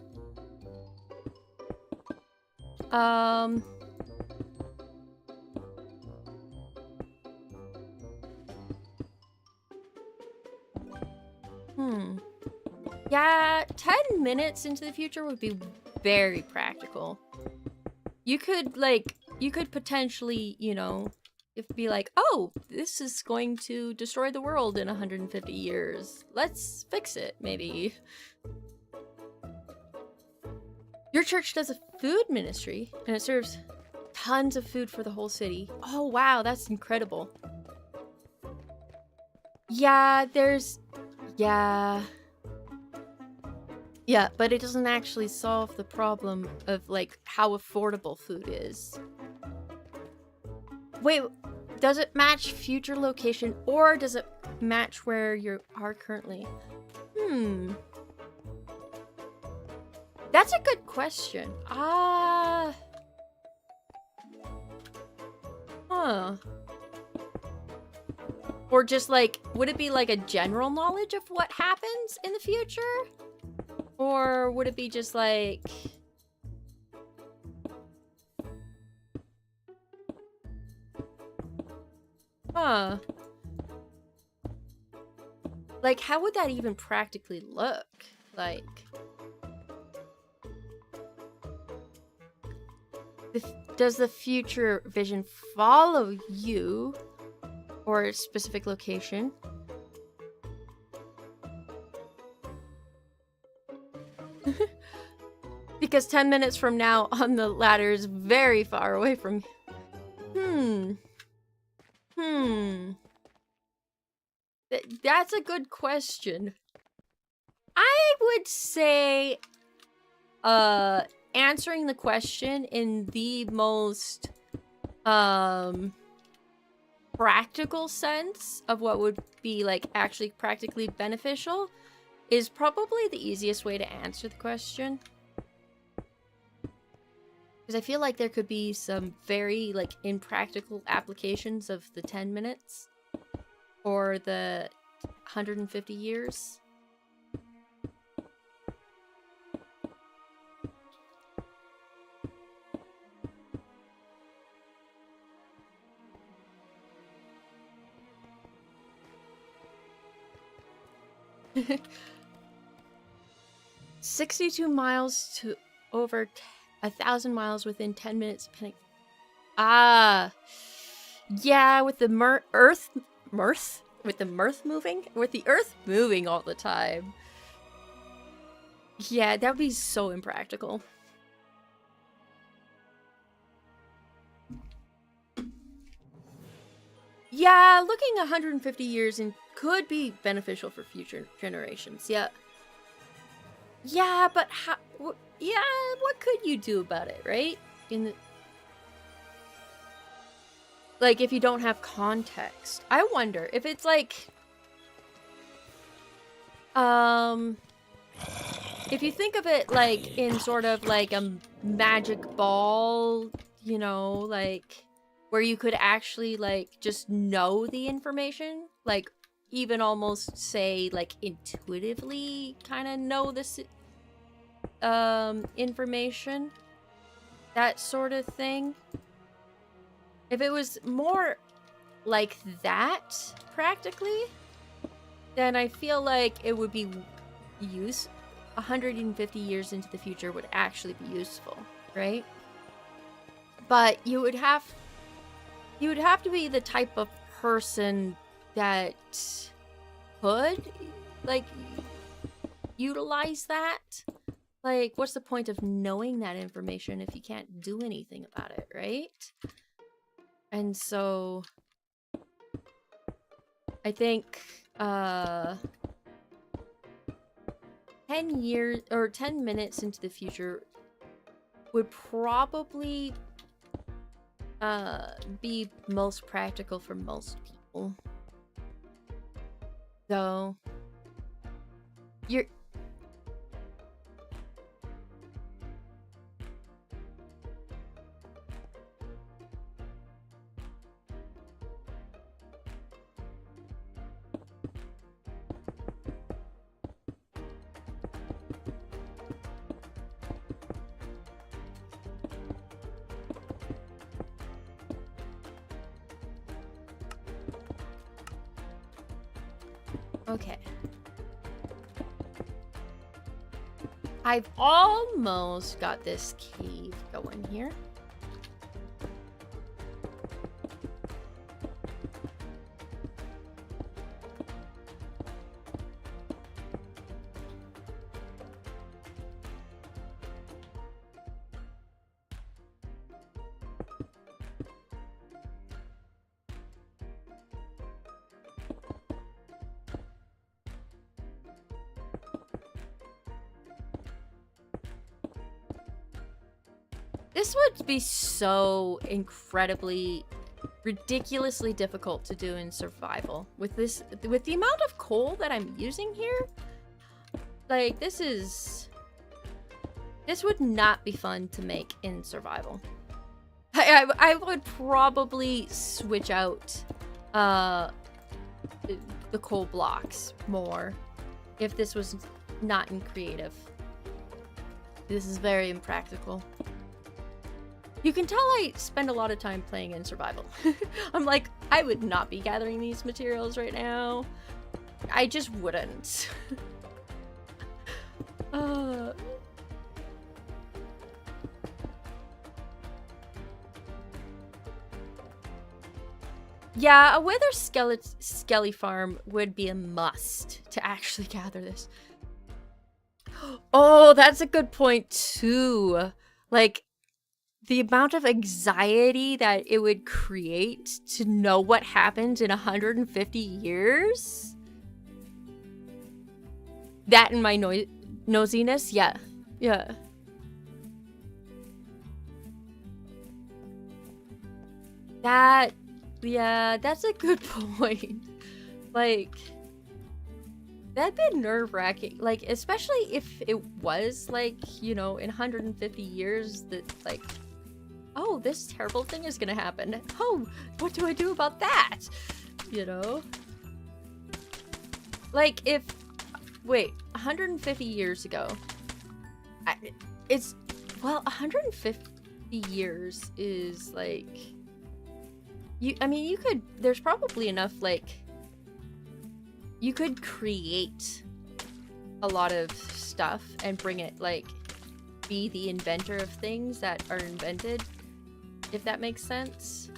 Yeah, 10 minutes into the future would be very practical. You could potentially, you know, be like, oh, this is going to destroy the world in 150 years. Let's fix it, maybe. Your church does a food ministry, and it serves tons of food for the whole city. Oh, wow, that's incredible. Yeah, Yeah, but it doesn't actually solve the problem of, like, how affordable food is. Wait, does it match future location, or does it match where you are currently? That's a good question. Huh. Or just, like, would it be, like, a general knowledge of what happens in the future? Or would it be just like... Like, how would that even practically look? Like... Does the future vision follow you? Or a specific location? Because 10 minutes from now on the ladder is very far away from... That's a good question. I would say... answering the question in the most... practical sense of what would be, like, actually practically beneficial is probably the easiest way to answer the question. Because I feel like there could be some very, like, impractical applications of the 10 minutes. Or the 150 years. $62 miles to over 1,000 miles within 10 minutes. Yeah, with the Earth moving all the time. Yeah, that would be so impractical. Yeah, looking 150 years in could be beneficial for future generations. Yeah. Yeah, but how? Yeah, what could you do about it, right? Like, if you don't have context. I wonder if it's like... If you think of it, like, in sort of, like, a magic ball, you know, like, where you could actually, like, just know the information. Like, even almost say, like, intuitively kind of know this, information. That sort of thing. If it was more like that, practically, then I feel like it would be 150 years into the future would actually be useful, right? But you would have to be the type of person that could, like, utilize that. Like, what's the point of knowing that information if you can't do anything about it, right? And so, I think, 10 years, or 10 minutes into the future would probably, be most practical for most people. So, you're... Okay. I've almost got this cave going here. This would be so incredibly, ridiculously difficult to do in survival. With the amount of coal that I'm using here, like, this would not be fun to make in survival. I would probably switch out the coal blocks more if this was not in creative. This is very impractical. You can tell I spend a lot of time playing in survival. I'm like, I would not be gathering these materials right now. I just wouldn't. Yeah, a wither skelly farm would be a must to actually gather this. Oh, that's a good point too. Like, the amount of anxiety that it would create to know what happens in 150 years? That and my nosiness? Yeah. Yeah. Yeah, that's a good point. Like, that'd be nerve-wracking. Like, especially if it was, like, you know, in 150 years that, like, oh, this terrible thing is gonna happen. Oh, what do I do about that? You know? Like, if... Wait, 150 years ago. Well, 150 years is, like... I mean, you could... There's probably enough, like... You could create a lot of stuff and bring it, like... Be the inventor of things that are invented. If that makes sense.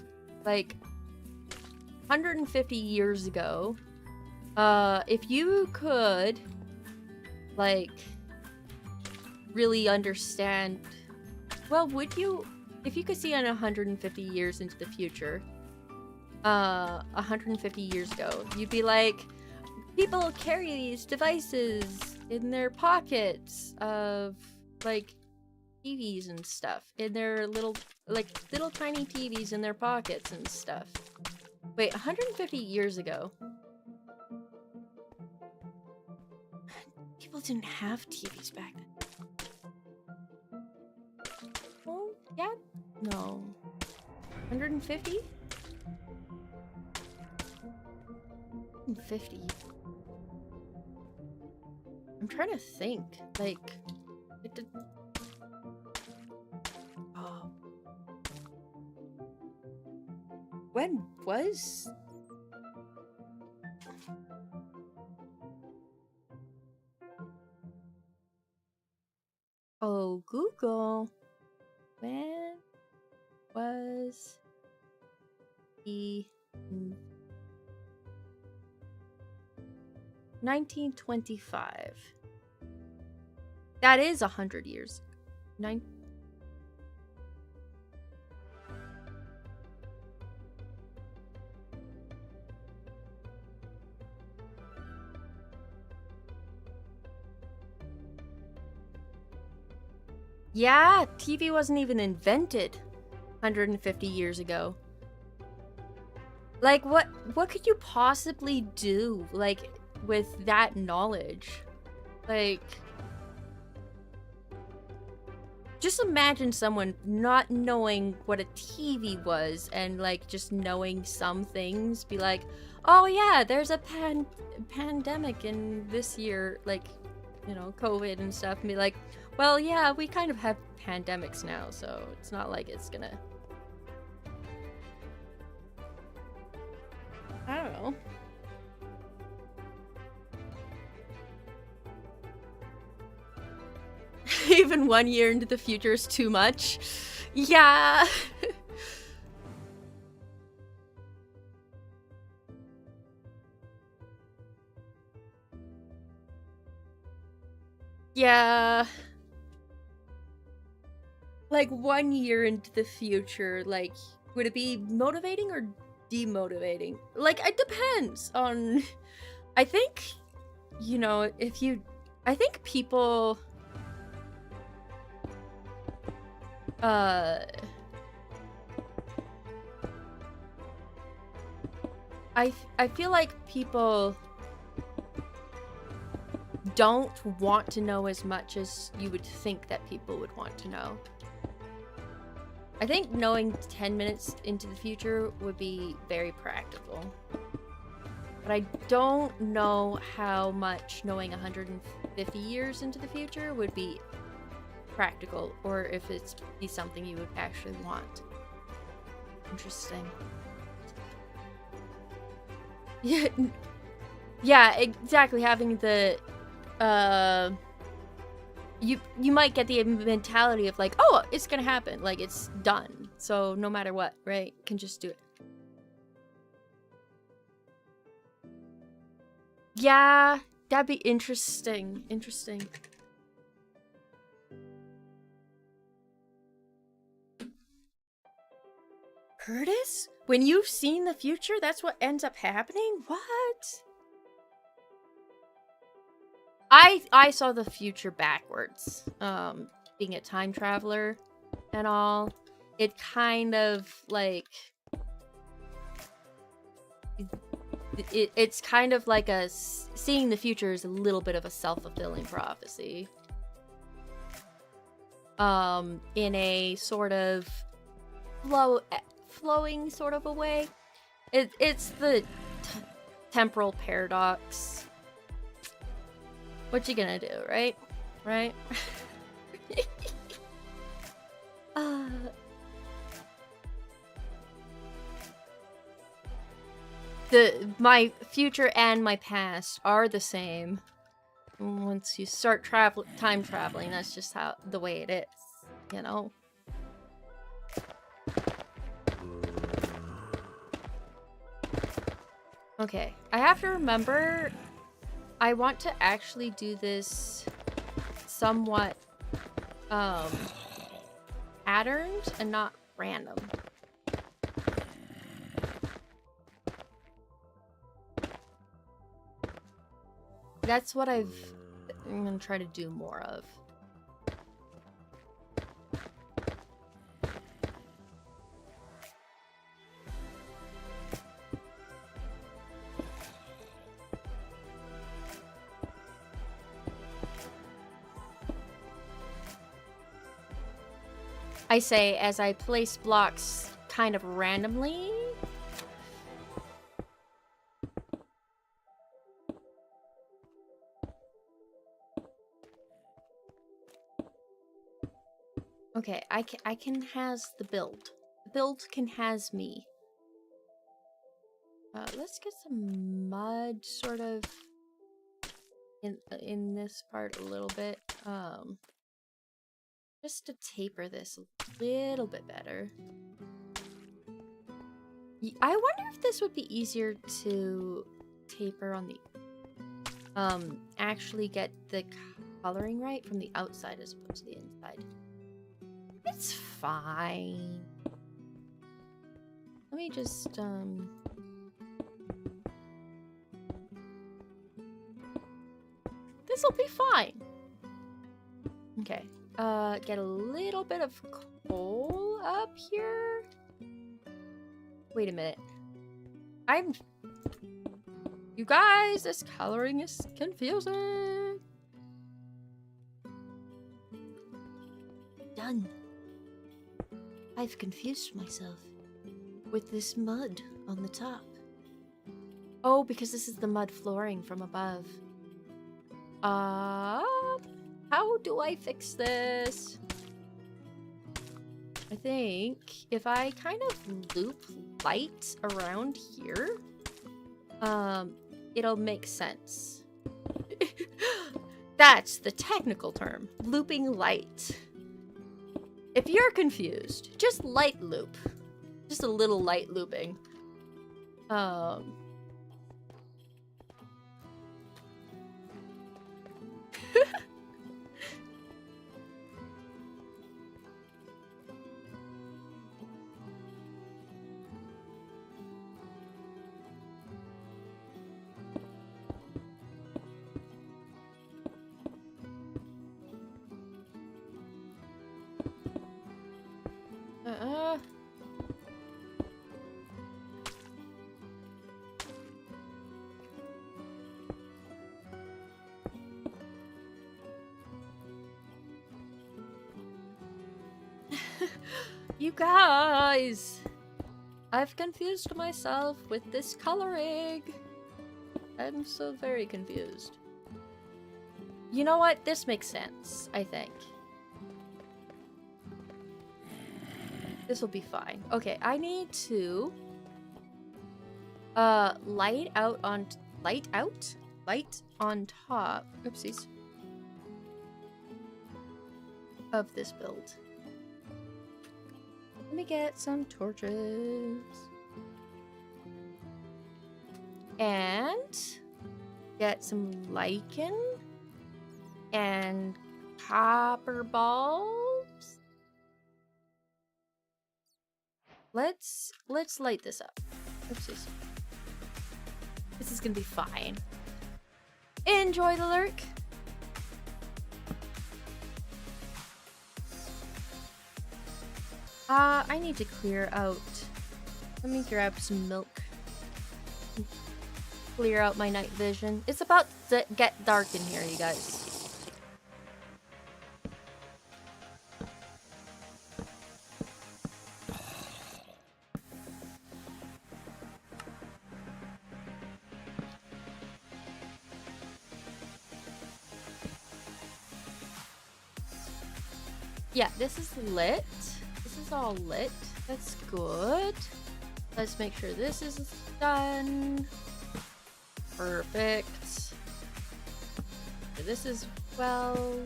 Like, 150 years ago, if you could, like, really understand, well, would you, if you could see in 150 years into the future, 150 years ago, you'd be like, people carry these devices in their pockets of, like, TVs and stuff in their little tiny TVs in their pockets and stuff. Wait, 150 years ago. People didn't have TVs back then. Oh, yeah? No. 150? 150. I'm trying to think. Like, it did... When was... Oh, Google. When was the... 1925. That is 100 years. Yeah, TV wasn't even invented 150 years ago. Like, what could you possibly do, like, with that knowledge? Like, just imagine someone not knowing what a TV was and, like, just knowing some things. Be like, oh yeah, there's a pandemic in this year, like, you know, COVID and stuff. And be like, well, yeah, we kind of have pandemics now, so it's not like it's gonna... I don't know. Even 1 year into the future is too much. Yeah. Yeah. Like 1 year into the future, like, would it be motivating or demotivating? Like, it depends on, I think, you know, I think people, I feel like people don't want to know as much as you would think that people would want to know. I think knowing 10 minutes into the future would be very practical. But I don't know how much knowing 150 years into the future would be practical, or if it's be something you would actually want. Interesting. Yeah, yeah, exactly. Having the you might get the mentality of like, oh, it's gonna happen, like it's done. So no matter what, right? Can just do it. Yeah, that'd be interesting. Interesting. Curtis? When you've seen the future, that's what ends up happening? What? I saw the future backwards. Being a time traveler and all. It kind of like it's kind of like seeing the future is a little bit of a self-fulfilling prophecy. In a sort of flowing sort of a way. It's the temporal paradox. What you gonna do, right? Right? My future and my past are the same. Once you start time traveling, that's just the way it is, you know? Okay, I have to remember I want to actually do this somewhat patterned and not random. That's what I'm gonna try to do more of. I say as I place blocks kind of randomly. Okay, I can has the build. The build can has me. Let's get some mud sort of in this part a little bit. Just to taper this a little bit better. I wonder if this would be easier to taper on the actually get the coloring right from the outside as opposed to the inside. It's fine. Let me just this'll be fine. Okay. Get a little bit of coal up here. Wait a minute. You guys, this coloring is confusing. Done. I've confused myself with this mud on the top. Oh, because this is the mud flooring from above. How do I fix this? I think if I kind of loop light around here, it'll make sense. That's the technical term. Looping light. If you're confused, just light loop. Just a little light looping. You guys! I've confused myself with this coloring. I'm so very confused. You know what? This makes sense, I think. This will be fine. Okay, I need to light on top. Oopsies. Of this build. Let me get some torches. And get some lichen and copper balls. Let's light this up. Oopsies. This is gonna be fine. Enjoy the lurk. I need to clear out. Let me grab some milk. Clear out my night vision. It's about to get dark in here, you guys. Yeah, this is lit. This is all lit. That's good. Let's make sure this is done. Perfect. This is well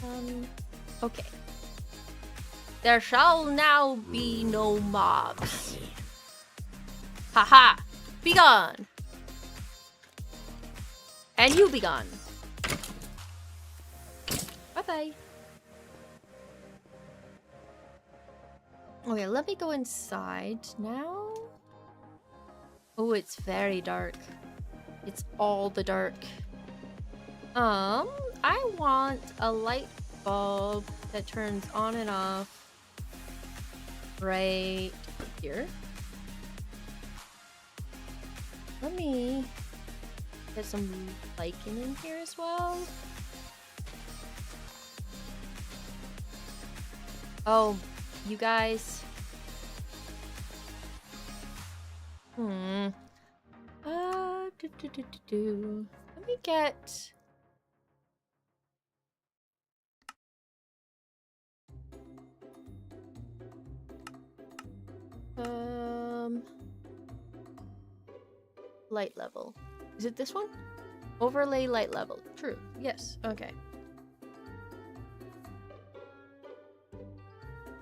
done. Okay. There shall now be no mobs. Haha! Be gone! And you be gone. Bye-bye. Okay, let me go inside now. Oh, it's very dark. It's all the dark. I want a light bulb that turns on and off right here. Let me get some lichen in here as well. Oh, you guys. Let me get light level. Is it this one? Overlay light level. True. Yes. Okay.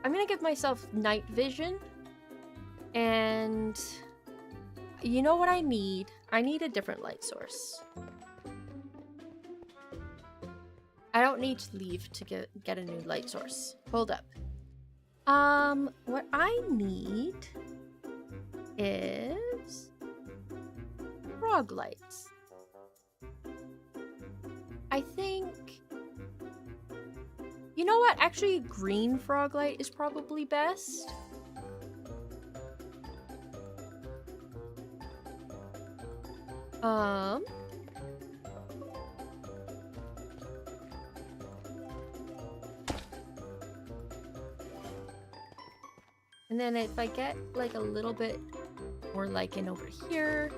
I'm gonna give myself night vision. And you know what I need? I need a different light source. I don't need to leave to get a new light source. Hold up. What I need is frog lights. I think... You know what? Actually, green frog light is probably best. And then if I get like a little bit more lichen over here,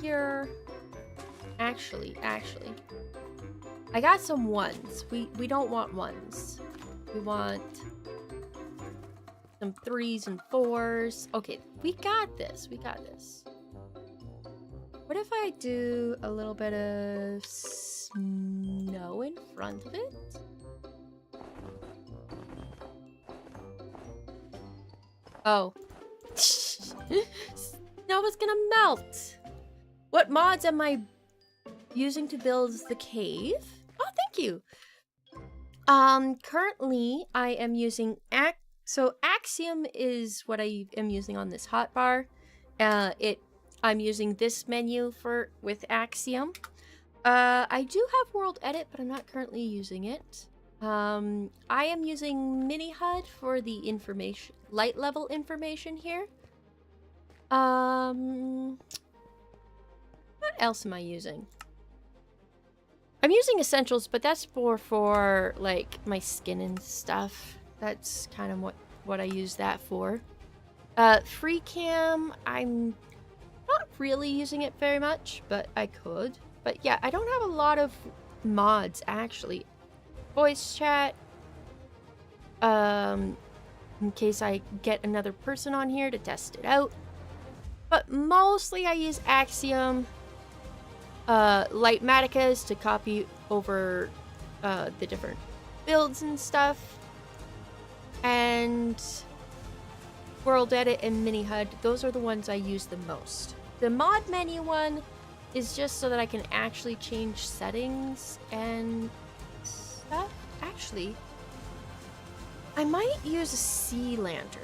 here. Actually, I got some ones. We don't want ones. We want some 3s and 4s. Okay, we got this. We got this. What if I do a little bit of snow in front of it? Oh. Snow is gonna melt. What mods am I using to build the cave? Oh, thank you. Currently I am using Axiom is what I am using on this hotbar. I'm using this menu with Axiom. I do have World Edit, but I'm not currently using it. I am using Mini HUD for the information, light level information here. What else am I using? I'm using Essentials, but that's for like my skin and stuff. That's kind of what I use that for. FreeCam, I'm not really using it very much, but I could. But yeah, I don't have a lot of mods actually. Voice chat, in case I get another person on here to test it out. But mostly I use Axiom, Lightmaticas to copy over the different builds and stuff, and World Edit and Mini HUD. Those are the ones I use the most. The mod menu one is just so that I can actually change settings and stuff. Actually, I might use a sea lantern.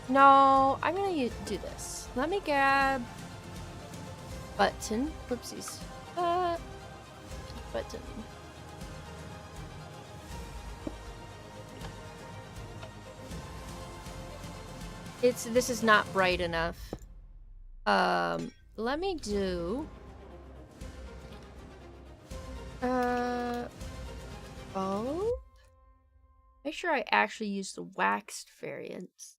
No, I'm gonna do this. Let me grab button. Whoopsies. Button. This is not bright enough. Let me do bulb. Make sure I actually use the waxed variants.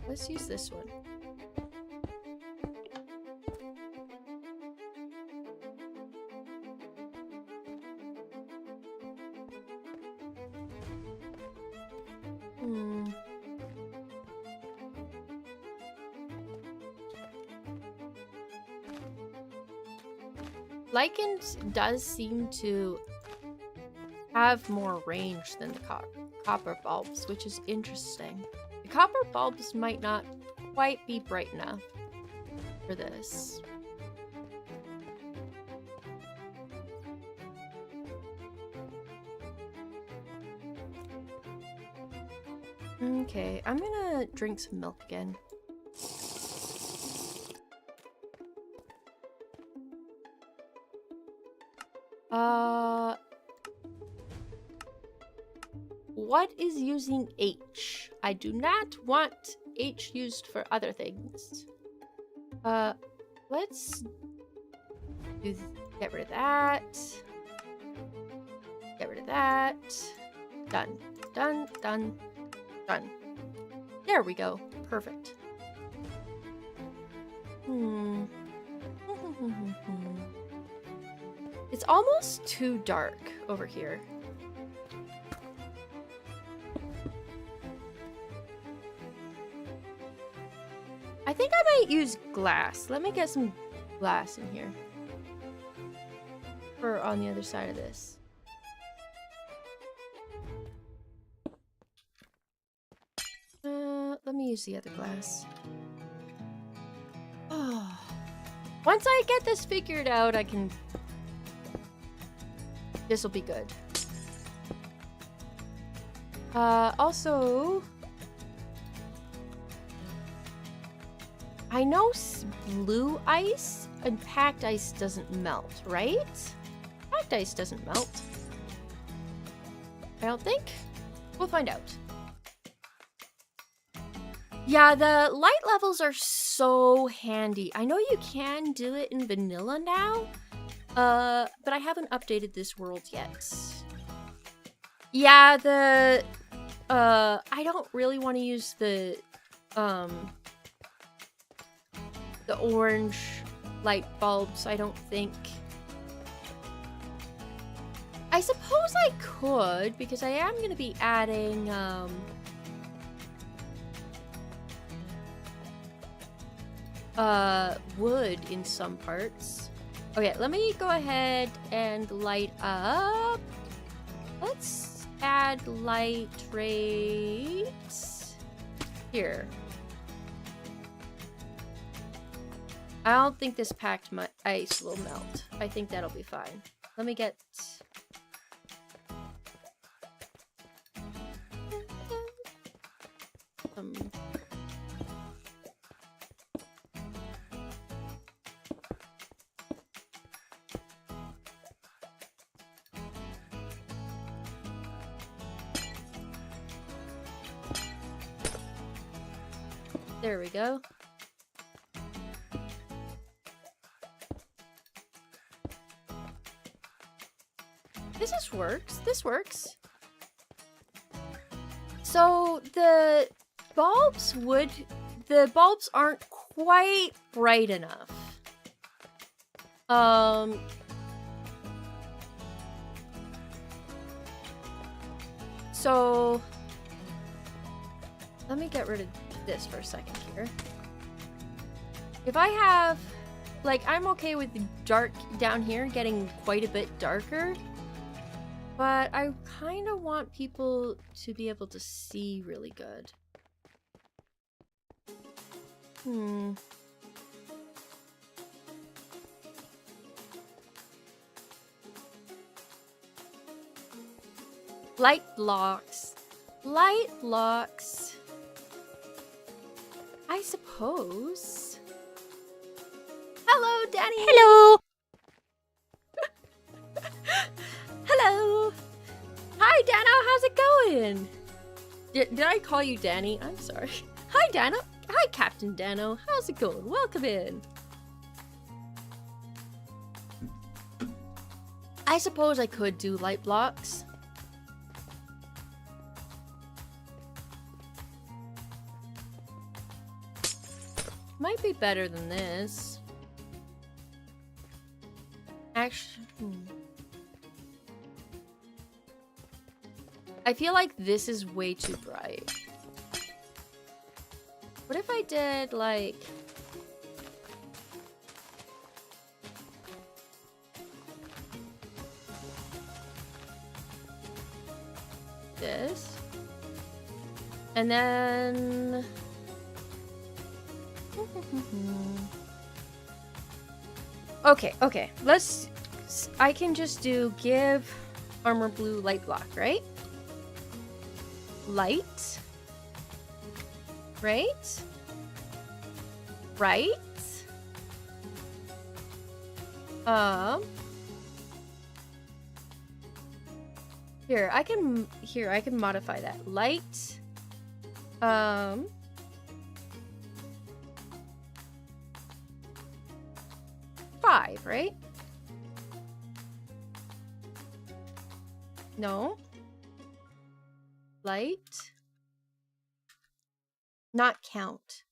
Let's use this one. Lycans does seem to have more range than the copper bulbs, which is interesting. The copper bulbs might not quite be bright enough for this. Okay, I'm gonna drink some milk again. What is using H? I do not want H used for other things. Let's get rid of that. Get rid of that. Done. Done. Done. Done. There we go. Perfect. It's almost too dark over here. I think I might use glass. Let me get some glass in here. Or on the other side of this. Let me use the other glass. Oh. Once I get this figured out, I can... This will be good. Also... I know blue ice and packed ice doesn't melt, right? Packed ice doesn't melt. I don't think. We'll find out. Yeah, the light levels are so handy. I know you can do it in vanilla now, but I haven't updated this world yet. Yeah, I don't really want to use the orange light bulbs, I don't think. I suppose I could, because I am going to be adding, wood in some parts. Okay, let me go ahead and light up. Let's add light rates here. I don't think this packed ice will melt. I think that'll be fine. Let me get... There we go. This works. This works. So the bulbs aren't quite bright enough. So let me get rid of this for a second here. If I have, like, I'm okay with the dark down here getting quite a bit darker, but I kind of want people to be able to see really good. Light blocks. Light blocks. I suppose. Hello, Danny. Hello. Hello. Hi, Dano. How's it going? Did I call you Danny? I'm sorry. Hi, Dano. Hi, Captain Dano. How's it going? Welcome in. I suppose I could do light blocks. Might be better than this. Actually, I feel like this is way too bright. What if I did like... this? And then... Okay, let's... I can just do give armor blue light block, right? Light. Right? Right? Here, I can modify that. Light. 5, right? No. Light. Not count.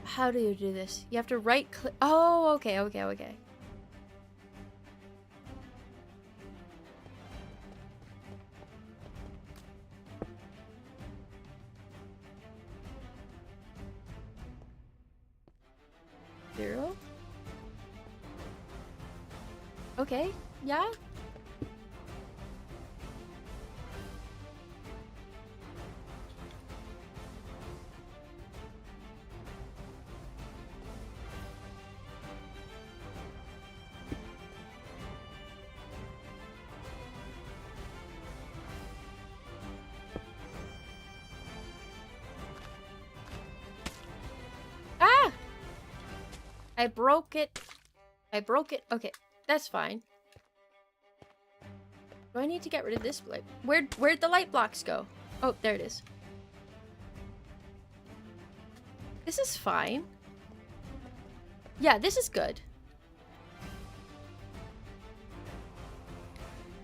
How do you do this? You have to right click. Oh, okay. Zero. Okay, yeah. Ah! I broke it. Okay, that's fine. Do I need to get rid of this light? Where'd the light blocks go? Oh, there it is. This is fine. Yeah, this is good.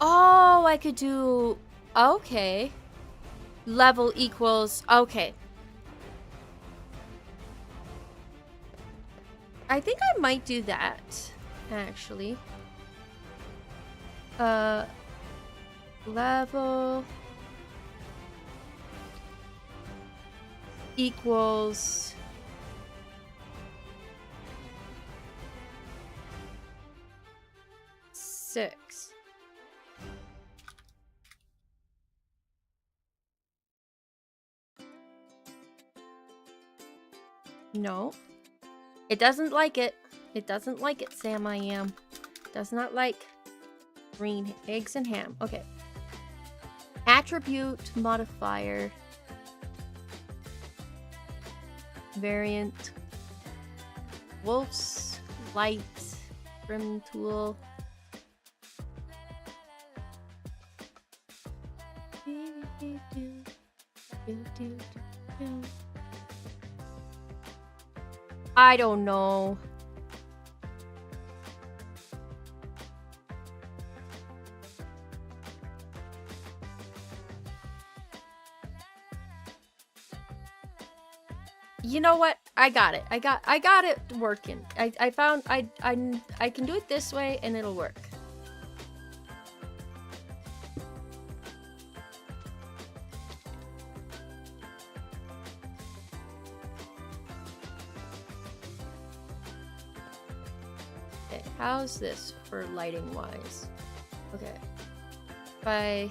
Oh, I could do... Okay. Level equals... Okay. I think I might do that, actually. Level equals six. No. It doesn't like it. It doesn't like it, Sam I Am. Does not like green eggs and ham. Okay. Attribute modifier. Variant. Wolf's light. Trim tool. I don't know. You know what? I got it. I got it working. I found I can do it this way and it'll work. Okay, how's this for lighting wise? Okay. Bye.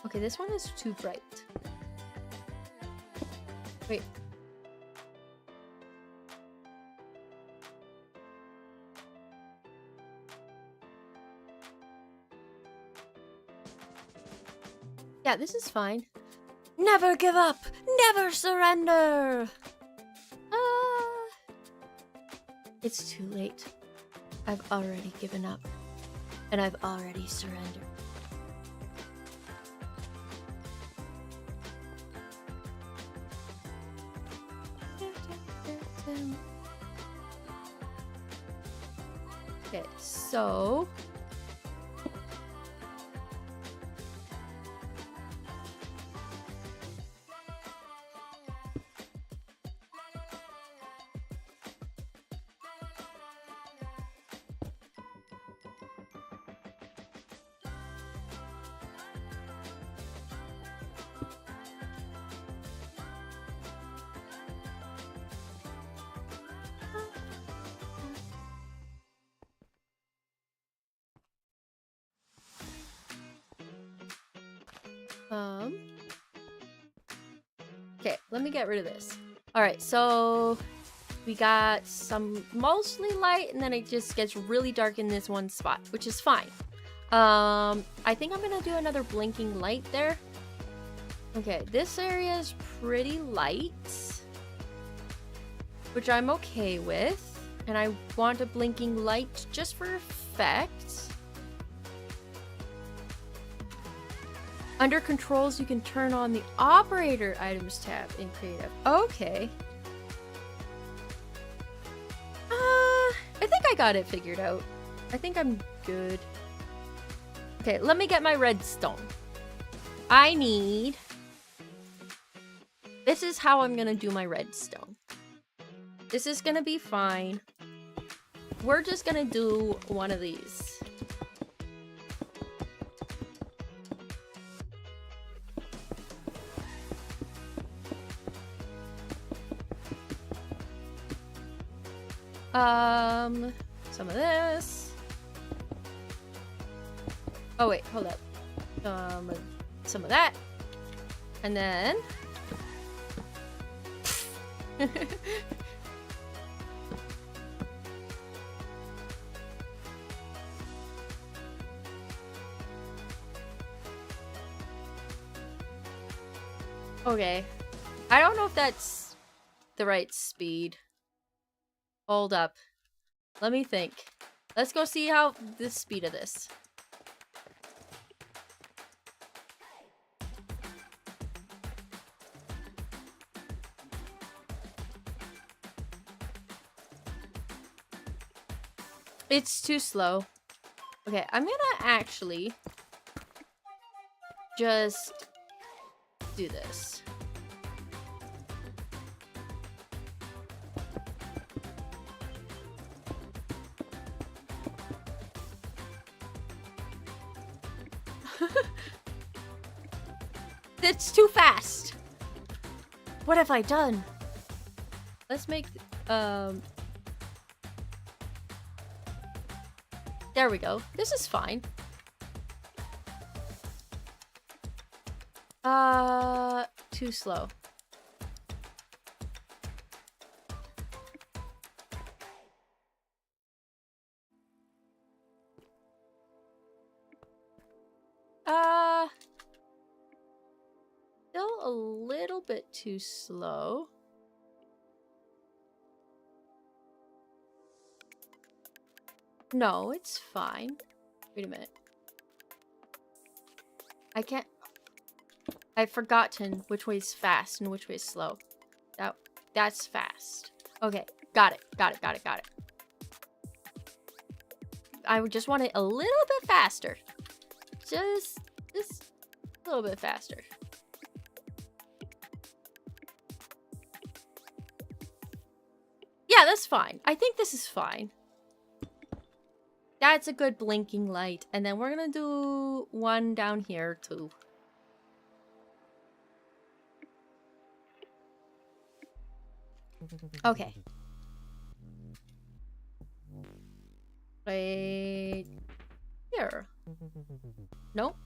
Okay, this one is too bright. Wait. Yeah, this is fine. Never give up! Never surrender! It's too late. I've already given up. And I've already surrendered. Okay, so... Okay, let me get rid of this. Alright, so we got some mostly light, and then it just gets really dark in this one spot, which is fine. I think I'm gonna do another blinking light there. Okay, this area is pretty light, which I'm okay with. And I want a blinking light just for effect. Under controls, you can turn on the operator items tab in creative. Okay. I think I got it figured out. I think I'm good. Okay, let me get my redstone. I need... This is how I'm gonna do my redstone. This is gonna be fine. We're just gonna do one of these. Some of this. Oh wait, hold up. Some of that. And then... Okay. I don't know if that's the right speed. Hold up. Let me think. Let's go see how the speed of this. It's too slow. Okay, I'm gonna actually just do this. It's too fast. What have I done? Let's make, there we go. This is fine. Too slow. Still a little bit too slow. No, it's fine. Wait a minute. I can't... I've forgotten which way is fast and which way is slow. That's fast. Okay, got it. I would just want it a little bit faster. Just a little bit faster. Yeah, that's fine. I think this is fine. That's a good blinking light. And then we're gonna do one down here too. Okay. Right here. Nope.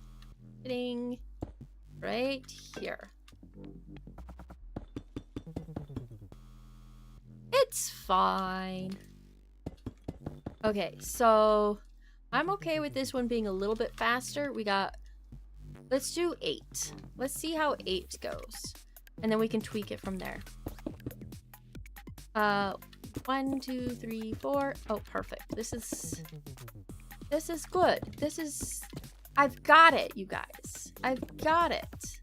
Sitting right here. It's fine. Okay, so I'm okay with this one being a little bit faster. We got... Let's do 8. Let's see how 8 goes. And then we can tweak it from there. 1, 2, 3, 4. Oh, perfect. This is good. This is... I've got it, you guys. I've got it.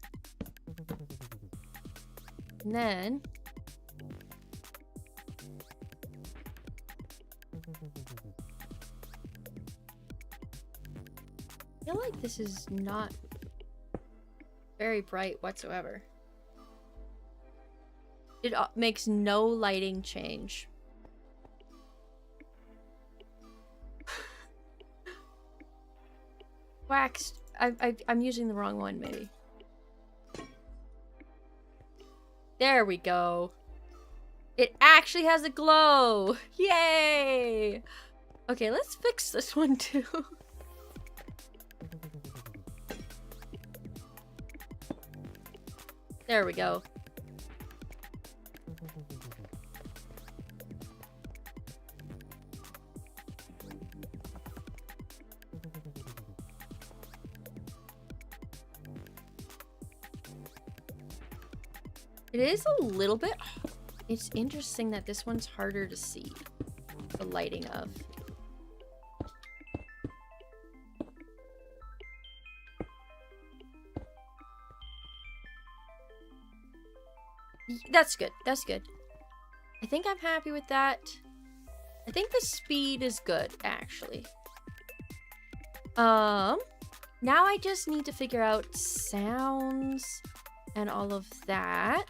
And then... I feel like this is not very bright whatsoever. It makes no lighting change. Waxed. I'm using the wrong one, maybe. There we go. It actually has a glow! Yay! Okay, let's fix this one too. There we go. It is a little bit... It's interesting that this one's harder to see the lighting of. That's good. That's good. I think I'm happy with that. I think the speed is good, actually. Now I just need to figure out sounds and all of that.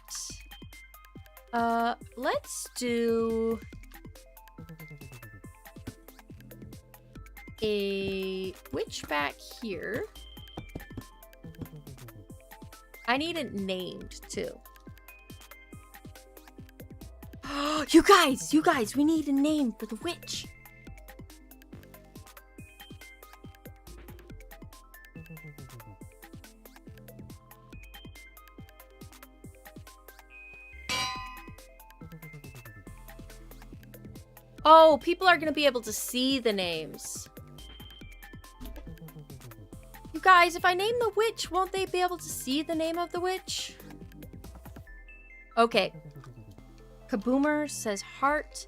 Let's do a witch back here. I need it named too. You guys, we need a name for the witch. Oh, people are gonna be able to see the names. You guys, if I name the witch, won't they be able to see the name of the witch? Okay. Kaboomer says heart,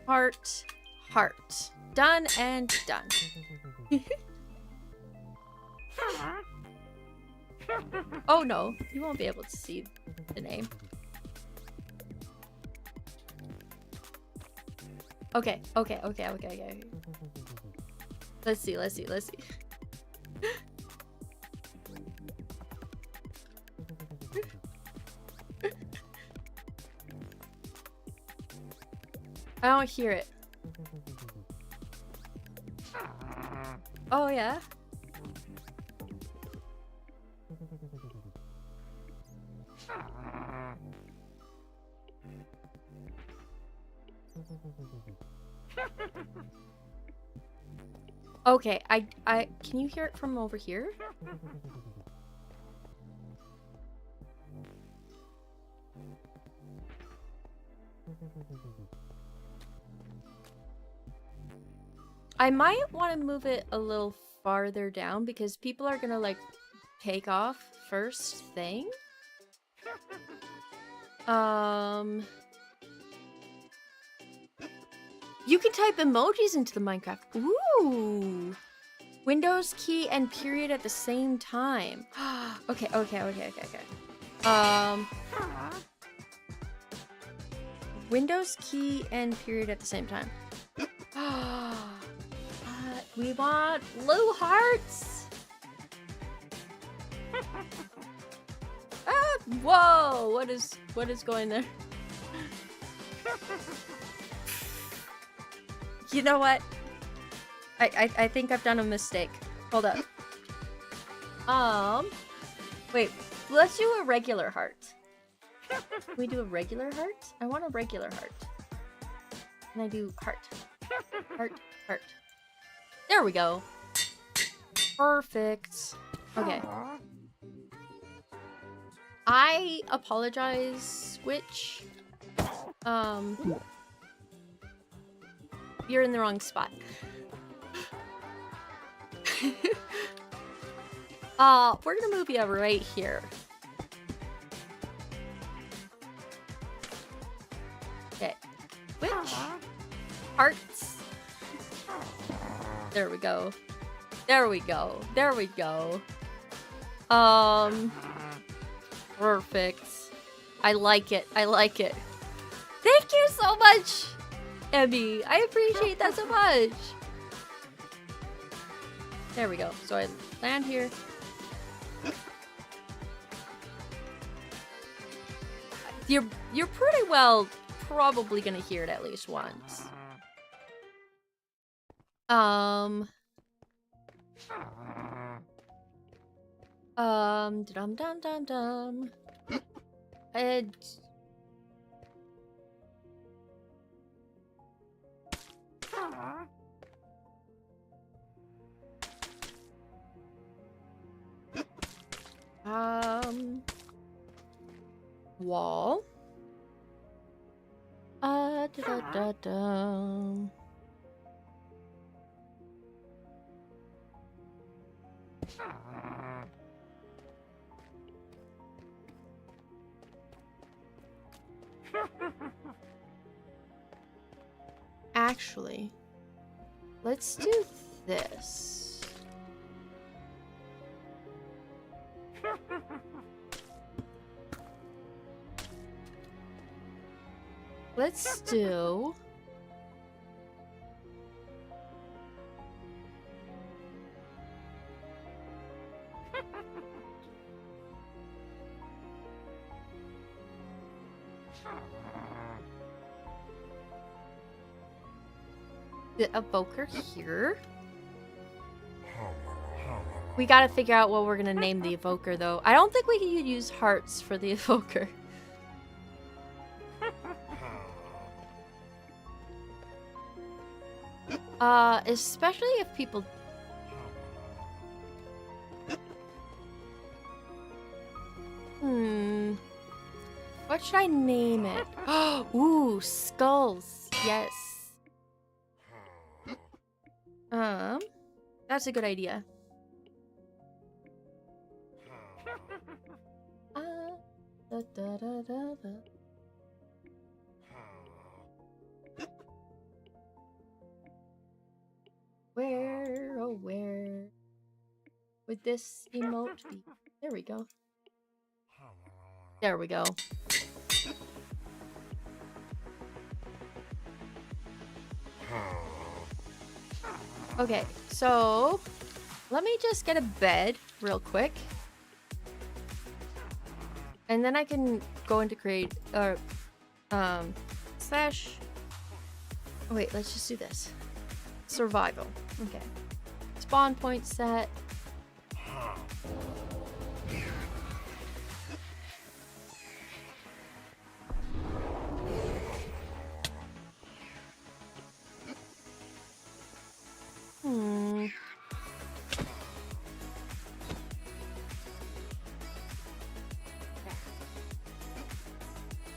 heart, heart. Done and done. Oh no, you won't be able to see the name. Okay. Let's see. I don't hear it. Oh, yeah? Okay, I can you hear it from over here? I might want to move it a little farther down because people are gonna like take off first thing. You can type emojis into the Minecraft. Ooh. Windows key and period at the same time. Okay. Windows key and period at the same time. We want blue hearts. Whoa! What is going there? You know what? I think I've done a mistake. Hold up. Wait. Let's do a regular heart. Can we do a regular heart? I want a regular heart. Can I do heart? Heart. There we go. Perfect. Okay. I apologize, Switch. You're in the wrong spot. We're gonna move you right here. Okay. Which hearts? There we go. Perfect. I like it. Thank you so much, Emmy. I appreciate that so much. There we go. So I land here. You're pretty well probably gonna hear it at least once. Dum. And wall. Actually, let's do this. Let's do the evoker here. We gotta figure out what we're gonna name the evoker, though. I don't think we can use hearts for the evoker. Especially if people... What should I name it? Ooh, skulls. Yes. That's a good idea. Where would this emote be? There we go. There we go. Okay, so let me just get a bed real quick. And then I can go into create slash. Oh, wait, let's just do this. Survival. Okay. Spawn point set.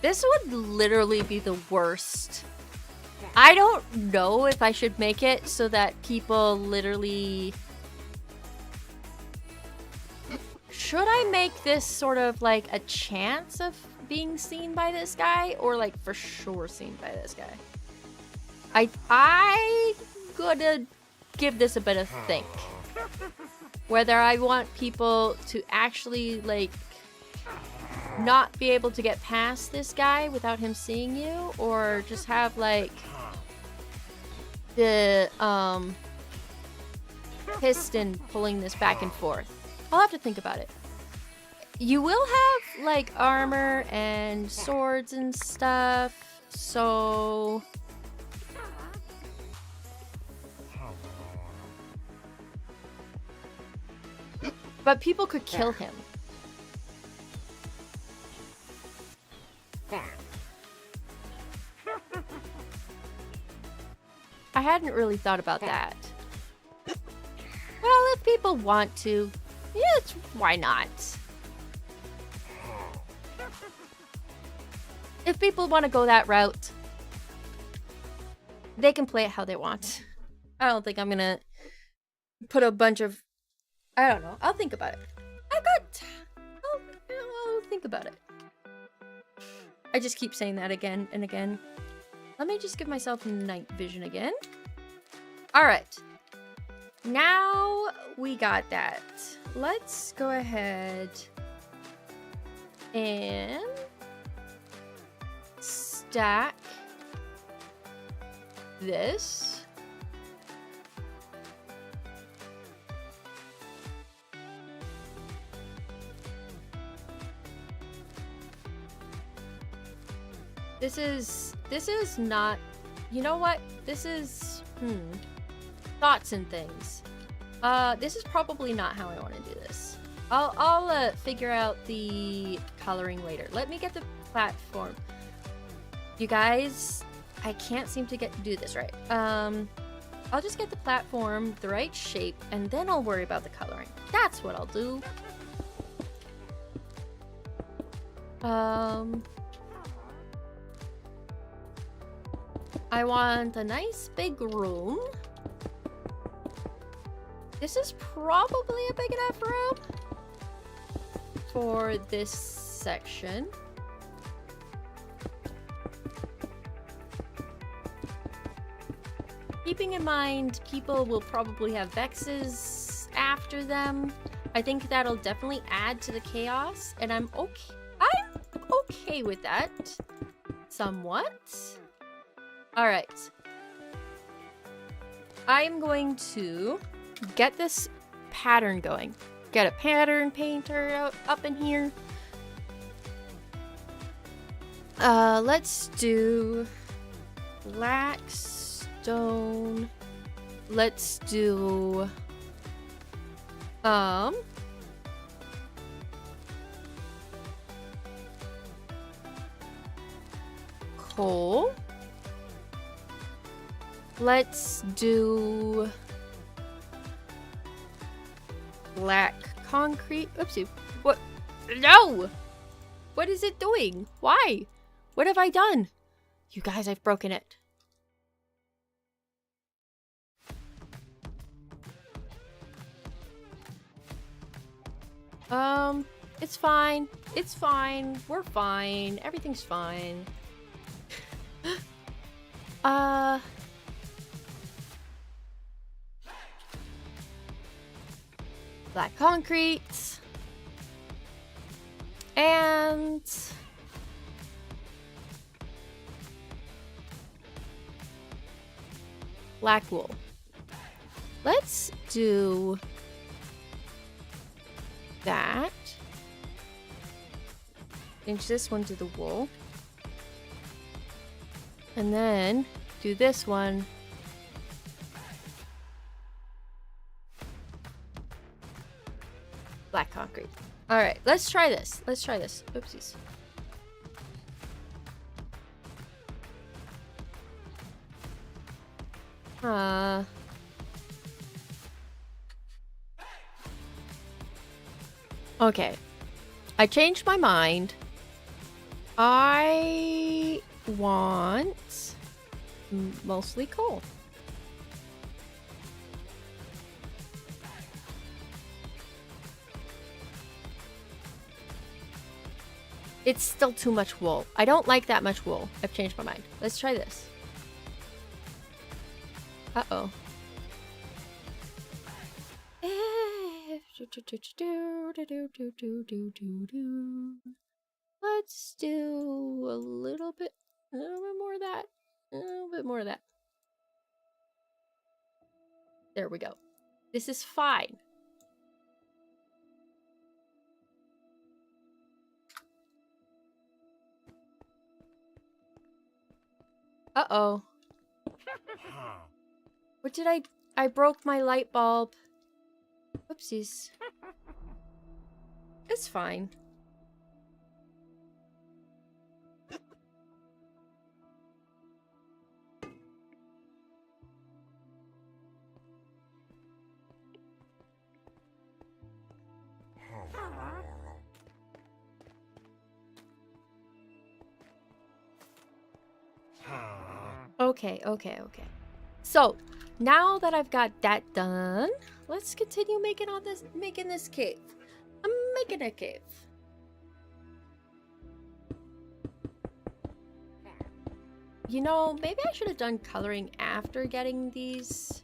This would literally be the worst. I don't know if I should make it so that people literally... Should I make this sort of like a chance of being seen by this guy? Or like for sure seen by this guy? I gotta give this a bit of think. Whether I want people to actually like not be able to get past this guy without him seeing you, or just have like the piston pulling this back and forth. I'll have to think about it. You will have like armor and swords and stuff, so but people could kill him. I hadn't really thought about that. Well, if people want to, yeah, why not? If people want to go that route, they can play it how they want. I don't think I'm gonna put a bunch of... I don't know. I'll think about it. I'll think about it. I just keep saying that again and again. Let me just give myself night vision again. Alright. Now we got that. Let's go ahead and stack this. This is not, you know what? This is, thoughts and things. This is probably not how I want to do this. I'll figure out the coloring later. Let me get the platform. You guys, I can't seem to do this right. I'll just get the platform the right shape, and then I'll worry about the coloring. That's what I'll do. I want a nice big room. This is probably a big enough room for this section. Keeping in mind, people will probably have Vexes after them. I think that'll definitely add to the chaos, and I'm okay with that. Somewhat. Alright. I'm going to get this pattern going. Get a pattern painter up in here. Let's do black stone. Let's do coal. Let's do black concrete. Oopsie. What? No! What is it doing? Why? What have I done? You guys, I've broken it. It's fine. It's fine. We're fine. Everything's fine. Black concrete. And black wool. Let's do that. Change this one to the wool. And then do this one. Black concrete. Alright, let's try this. Let's try this. Oopsies. Okay. I changed my mind. I want mostly coal. It's still too much wool. I don't like that much wool. I've changed my mind. Let's try this. Uh-oh. Let's do a little bit more of that. A little bit more of that. There we go. This is fine. Uh-oh. What did I broke my light bulb. Oopsies. It's fine. Okay. So, now that I've got that done, let's continue making this cave. I'm making a cave. You know, maybe I should have done coloring after getting these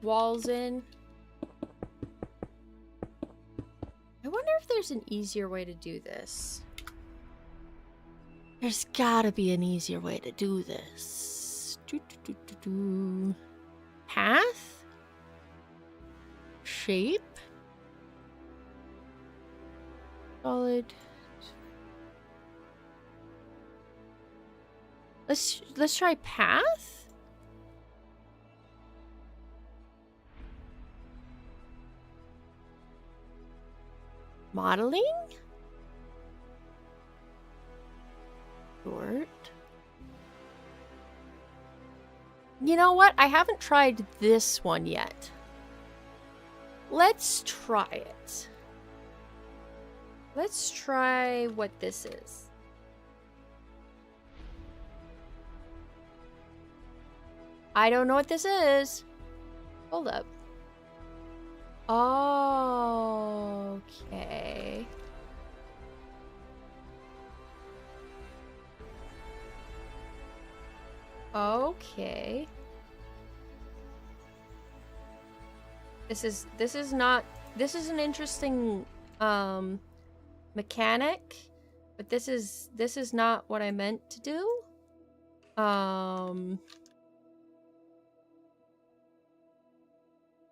walls in. I wonder if there's an easier way to do this. There's gotta be an easier way to do this. Path? Shape? Solid. Let's try path? Modeling? Short. You know what? I haven't tried this one yet. Let's try it. Let's try what this is. I don't know what this is. Hold up. Okay. Okay. This is an interesting mechanic, but this is not what I meant to do.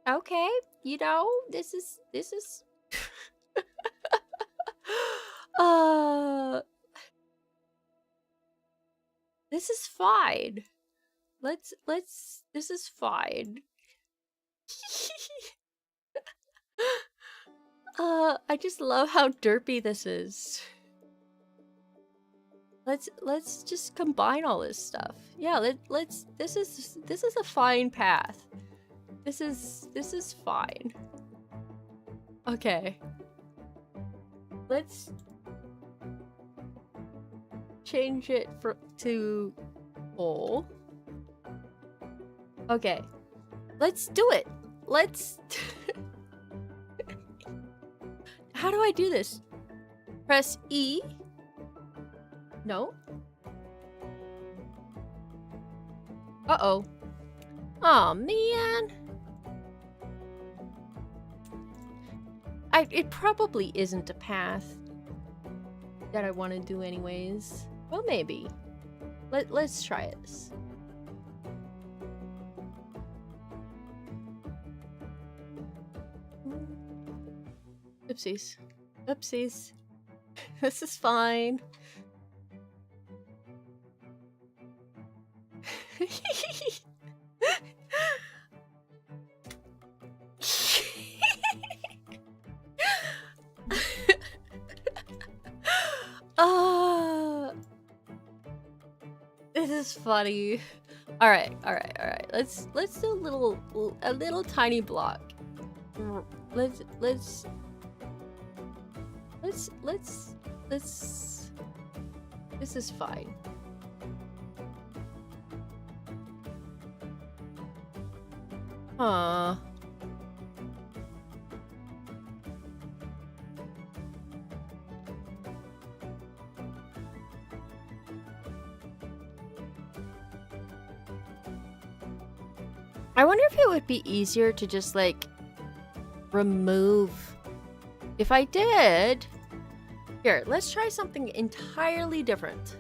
Okay, you know, this is this is fine. This is fine. I just love how derpy this is. Let's just combine all this stuff. Yeah, this is a fine path. This is fine. Okay. Let's change it to coal. Okay. Let's do it. Let's How do I do this? Press E. No. Uh-oh. Aw, man. It probably isn't a path that I want to do anyways. Well, maybe. Let's try this. Oopsies. Oopsies. This is fine. This is funny. All right. Let's do a little tiny block. Let's This is fine. Huh. I wonder if it would be easier to just, like, remove... If I did... Here, let's try something entirely different.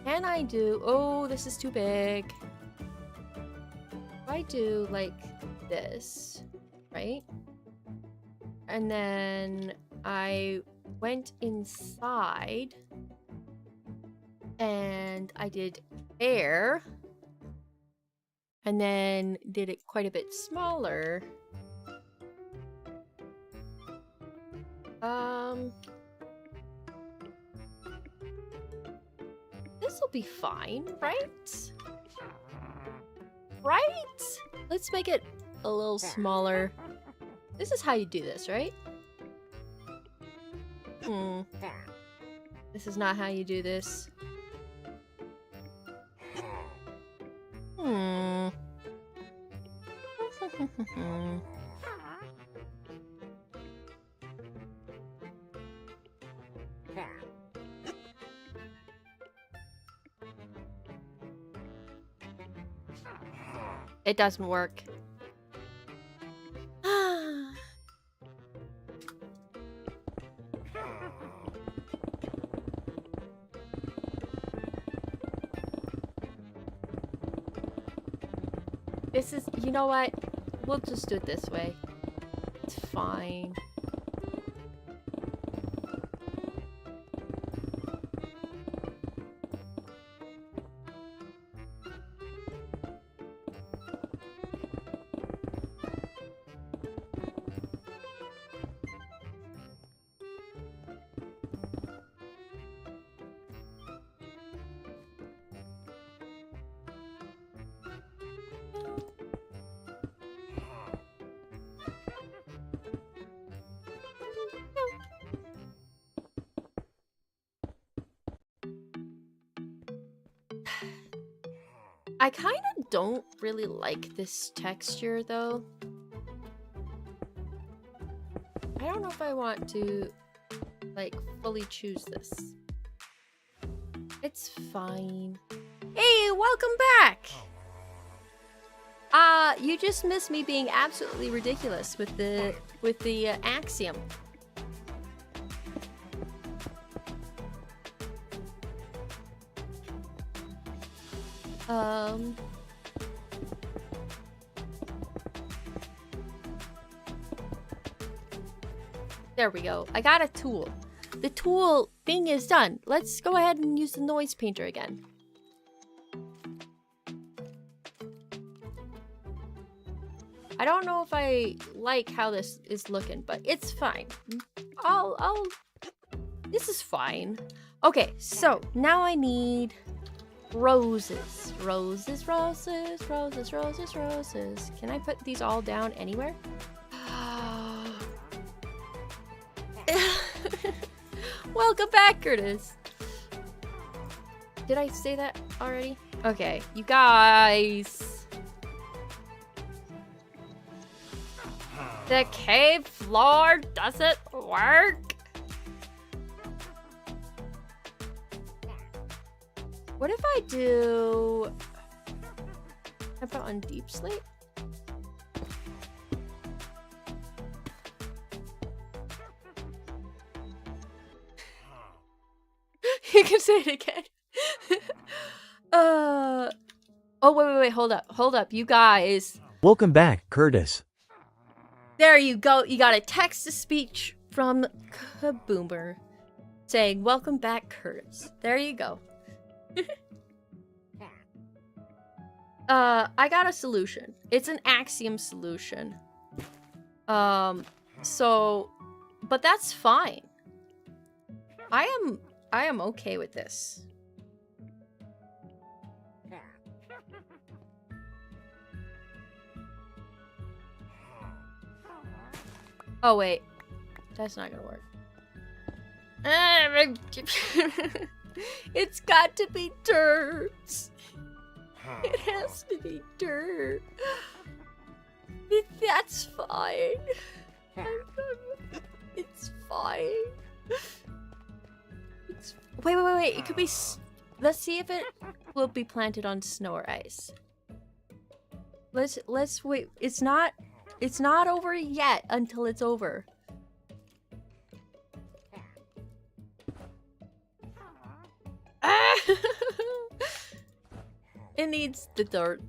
Can I do... Oh, this is too big. If I do, like, this, right? And then I went inside and I did air and then did it quite a bit smaller. This will be fine, right? Right? Let's make it a little smaller. This is how you do this, right? This is not how you do this. It doesn't work. This is, you know what? We'll just do it this way. It's fine. I kind of don't really like this texture, though. I don't know if I want to, like, fully choose this. It's fine. Hey, welcome back! You just missed me being absolutely ridiculous with the axiom. There we go. I got a tool. The tool thing is done. Let's go ahead and use the noise painter again. I don't know if I like how this is looking, but it's fine. This is fine. Okay, so now I need roses. Roses, roses, roses, roses, roses. Can I put these all down anywhere? Welcome back, Curtis. Did I say that already? Okay, you guys. The cave floor doesn't work. What if I do... I put on deep sleep? You can say it again. Oh, wait, hold up, you guys. Welcome back, Curtis. There you go. You got a text-to-speech from Kaboomer saying, welcome back, Curtis. There you go. I got a solution. It's an axiom solution. But that's fine. I am okay with this. Oh wait, that's not gonna work. It's got to be dirt. It has to be dirt. That's fine. It's fine. Wait. It could be... Let's see if it will be planted on snow or ice. Let's wait. It's not over yet until it's over. Ah! It needs the dirt.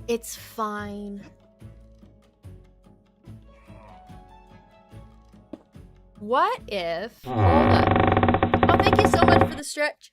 It's fine. What if... Hold up. Oh, thank you so much for the stretch.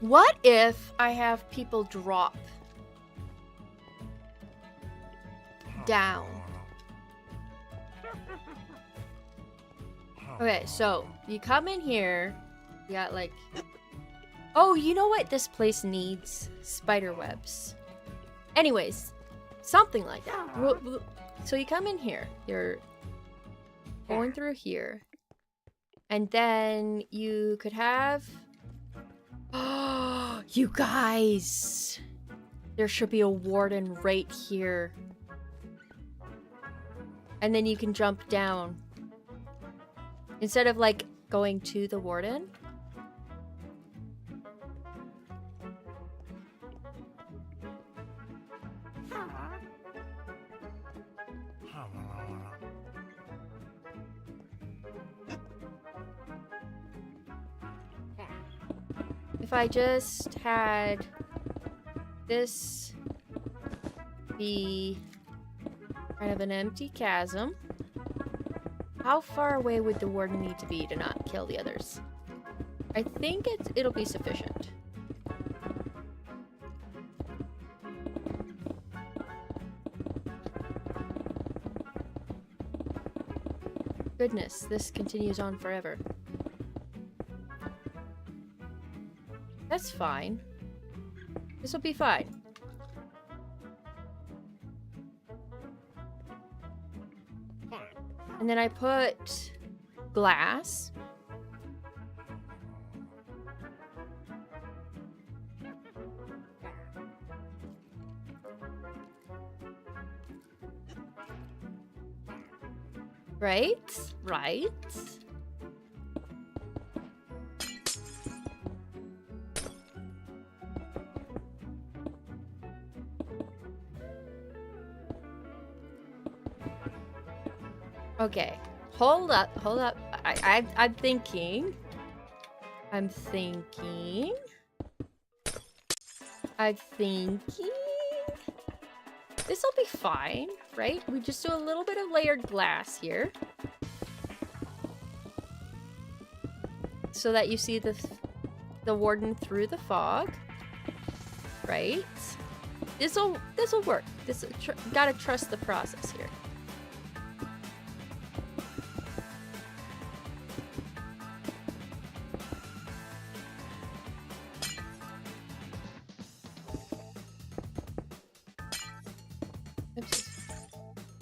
What if I have people drop down? Okay, so you come in here, you got like... Oh, you know what this place needs? Spider webs. Anyways, something like that. So you come in here, you're going through here, and then you could have... Oh, you guys! There should be a warden right here. And then you can jump down. Instead of, like, going to the warden. If I just had this be kind of an empty chasm, how far away would the warden need to be to not kill the others? I think it'll be sufficient. Goodness, this continues on forever. That's fine. This will be fine. And then I put glass. Right? Right. Okay, hold up. I'm thinking. This'll be fine, right? We just do a little bit of layered glass here. So that you see the warden through the fog. Right? This'll work. Gotta trust the process here.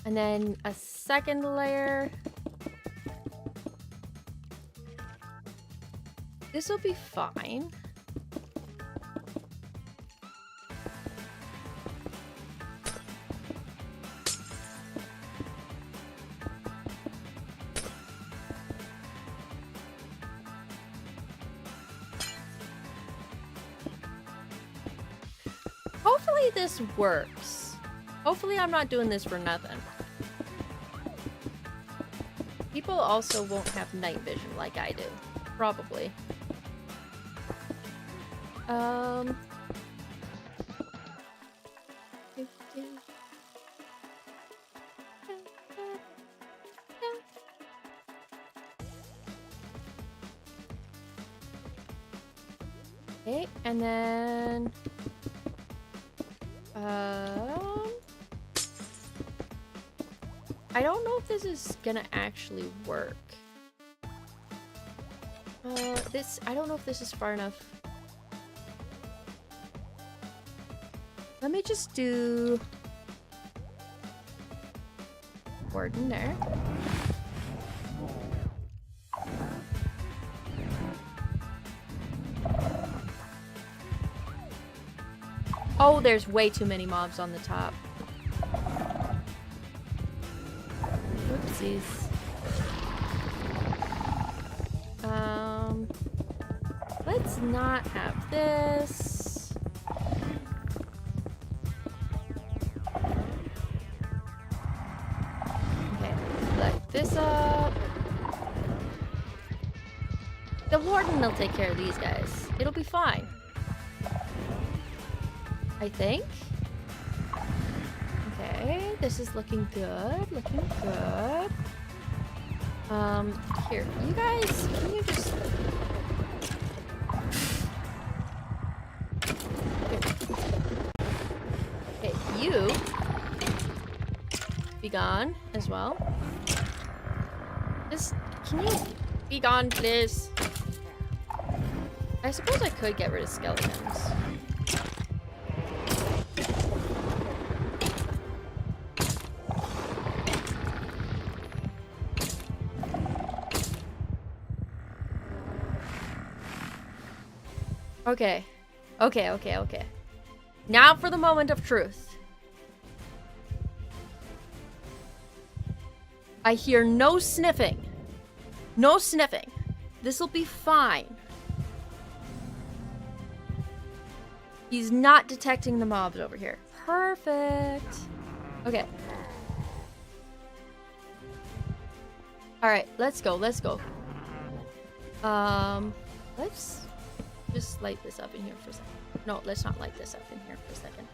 And then a second layer. This will be fine. Hopefully this works. Hopefully I'm not doing this for nothing. People also won't have night vision like I do. Probably. Okay, and then I don't know if this is gonna actually work. I don't know if this is far enough. Let me just do warden there. Oh, there's way too many mobs on the top. Oopsies. Let's not have this. Okay, light this up. The warden will take care of these guys. It'll be fine. I think. Okay, this is looking good. Looking good. Here, you guys, can you just... Okay, you be gone as well. Just, can you be gone, please? I suppose I could get rid of skeletons. Okay. Okay. Now for the moment of truth. I hear no sniffing. No sniffing. This'll be fine. He's not detecting the mobs over here. Perfect. Okay. Alright, let's go. Let's just light this up in here for a second. No, let's not light this up in here for a second.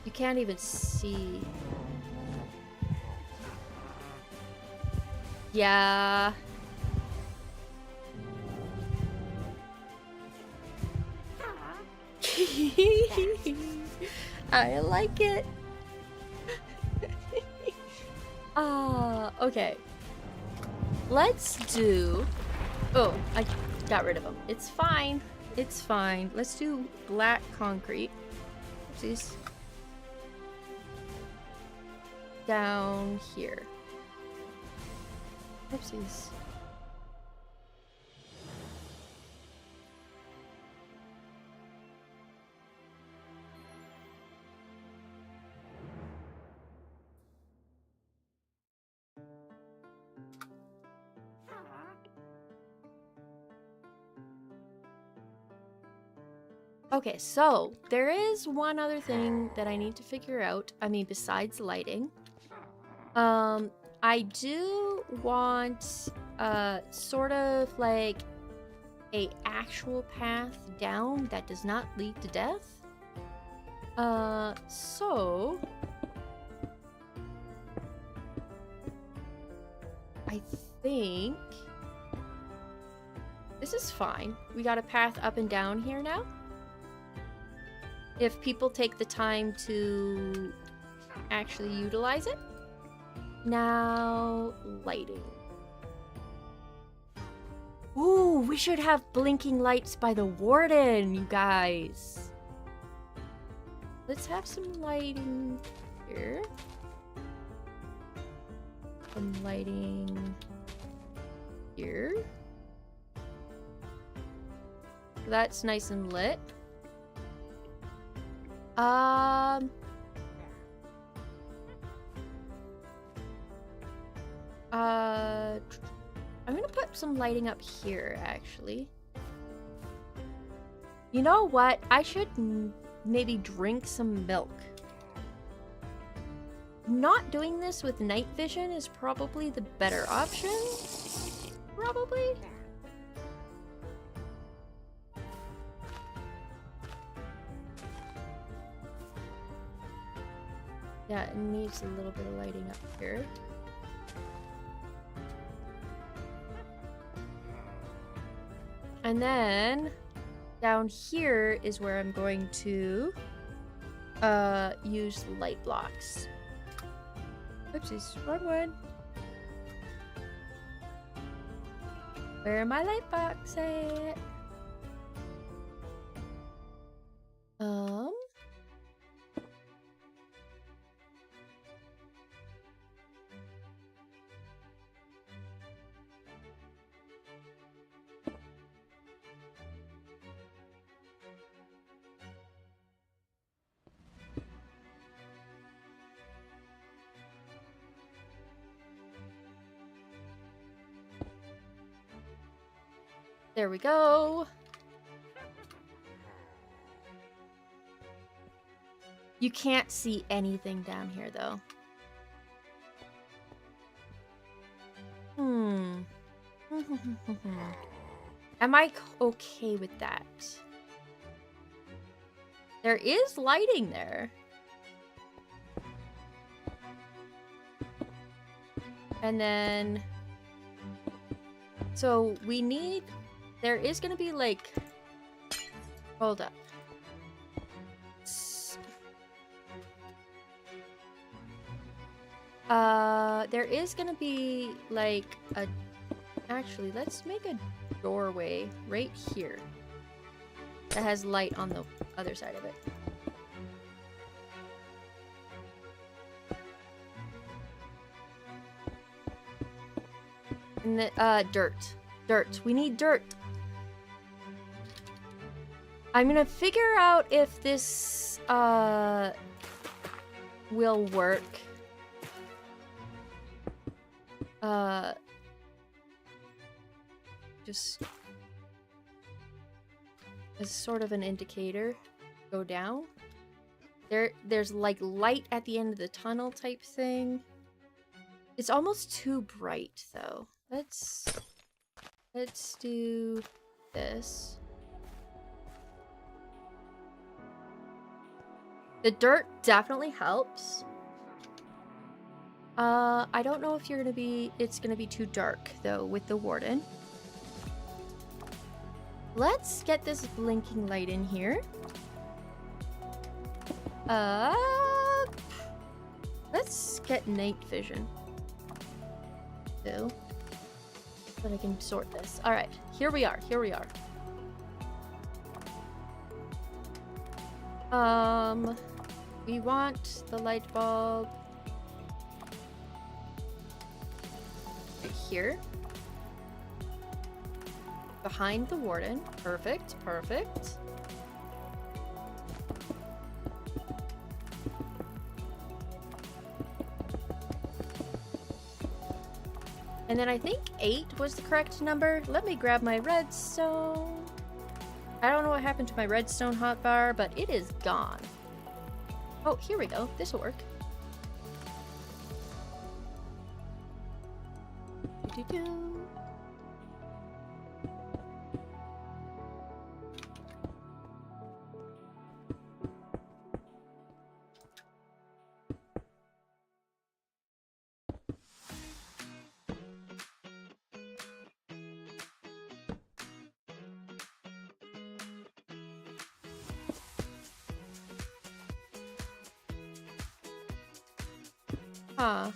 You can't even see. Yeah. I like it. Okay. Let's do... Oh, I got rid of them. It's fine. It's fine. Let's do black concrete. Oopsies. Down here. Oopsies. Okay, so there is one other thing that I need to figure out. I mean, besides lighting. I do want sort of like a actual path down that does not lead to death. So I think this is fine. We got a path up and down here now. If people take the time to actually utilize it. Now, lighting. Ooh, we should have blinking lights by the warden, you guys. Let's have some lighting here. Some lighting here. That's nice and lit. I'm gonna put some lighting up here, actually. You know what? I should maybe drink some milk. Not doing this with night vision is probably the better option. Probably. Yeah, it needs a little bit of lighting up here. And then down here is where I'm going to use light blocks. Oopsies, wrong one. Where are my light blocks at? There we go. You can't see anything down here, though. Am I okay with that? There is lighting there. And then... So, we need... There is gonna be, like... Hold up. There is gonna be, like, a... Actually, let's make a doorway right here. That has light on the other side of it. And the, dirt. Dirt. We need dirt. I'm gonna figure out if this, will work. Just as sort of an indicator. Go down. There's like light at the end of the tunnel type thing. It's almost too bright though. Let's do this. The dirt definitely helps. I don't know if it's gonna be too dark though with the warden. Let's get this blinking light in here. Let's get night vision. So that I can sort this. All right, here we are. Here we are. We want the light bulb right here. Behind the warden. Perfect, perfect. And then I think 8 was the correct number. Let me grab my redstone. I don't know what happened to my redstone hotbar, but it is gone. Oh, here we go. This'll work. Do-do-do. Huh.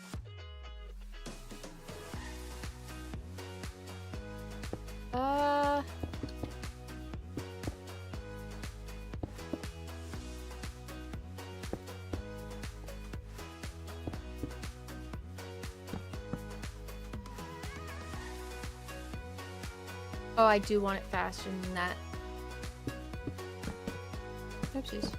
Oh, I do want it faster than that. Oopsies.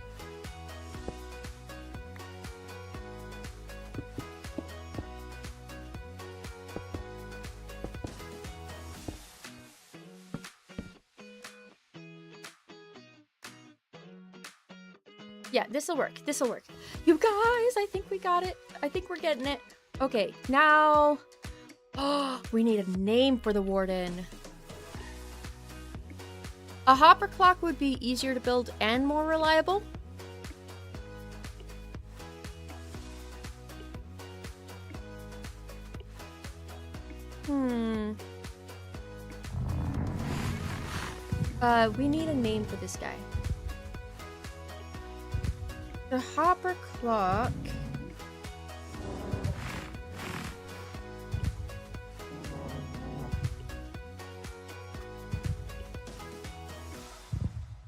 Yeah, this'll work. This'll work. You guys, I think we got it. I think we're getting it. Okay, now... Oh, we need a name for the warden. A hopper clock would be easier to build and more reliable. We need a name for this guy. The Hopper Clock.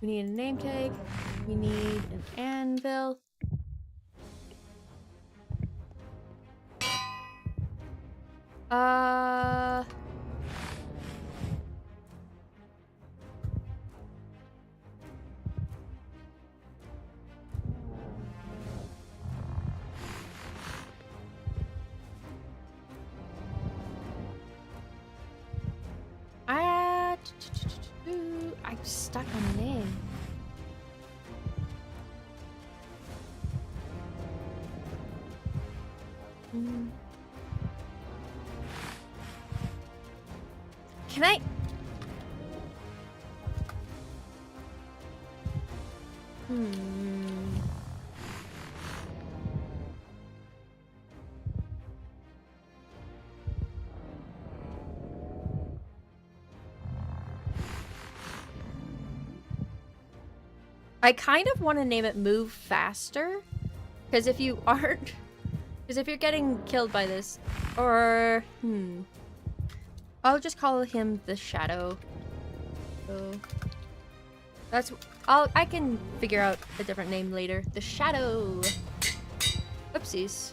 We need a name tag. We need an anvil. I'm stuck on the name. Can I? I kind of want to name it Move Faster, because if you aren't, because if you're getting killed by this, or I'll just call him the Shadow. So that's I can figure out a different name later. The Shadow. Oopsies.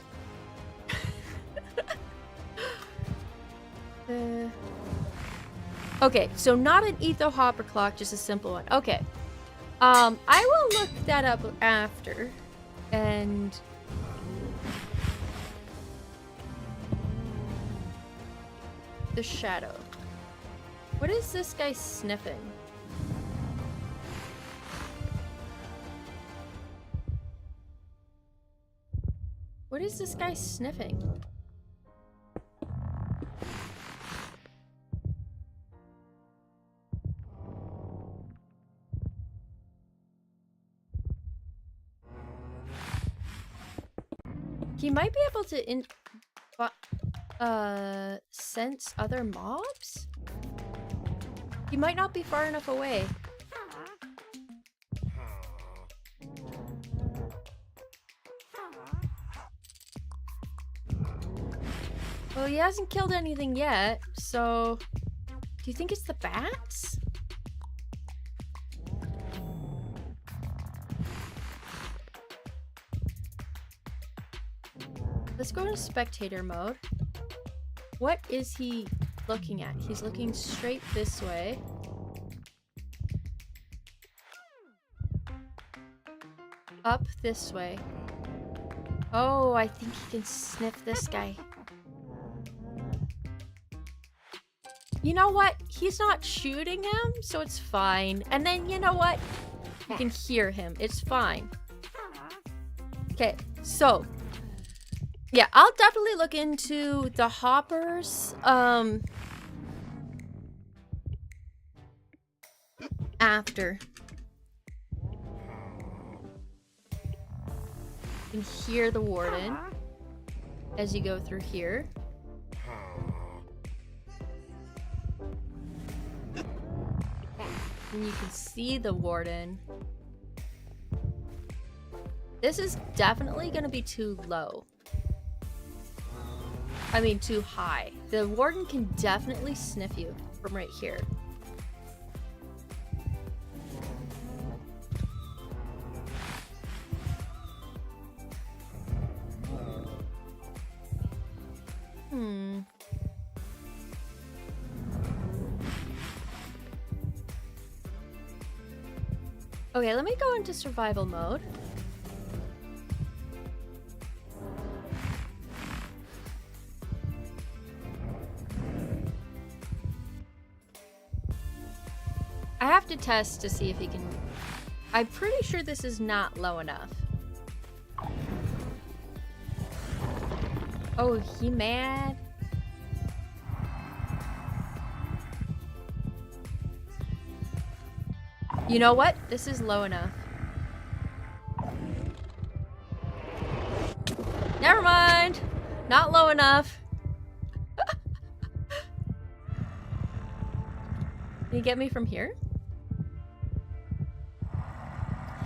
Okay, so not an Etho Hopper Clock, just a simple one. Okay. I will look that up after. And the Shadow. What is this guy sniffing? What is this guy sniffing? He might be able to sense other mobs? He might not be far enough away. Well, he hasn't killed anything yet, so do you think it's the bats? Let's go to spectator mode. What is he looking at? He's looking straight this way. Up this way. Oh, I think he can sniff this guy. You know what? He's not shooting him, so it's fine. And then, you know what? You can hear him. It's fine. Okay, so yeah, I'll definitely look into the hoppers after. You can hear the warden as you go through here. And you can see the warden. This is definitely going to be too low. I mean, too high. The warden can definitely sniff you from right here. Okay, let me go into survival mode. I have to test to see if he can... I'm pretty sure this is not low enough. Oh, he mad? You know what? This is low enough. Never mind. Not low enough. Can you get me from here?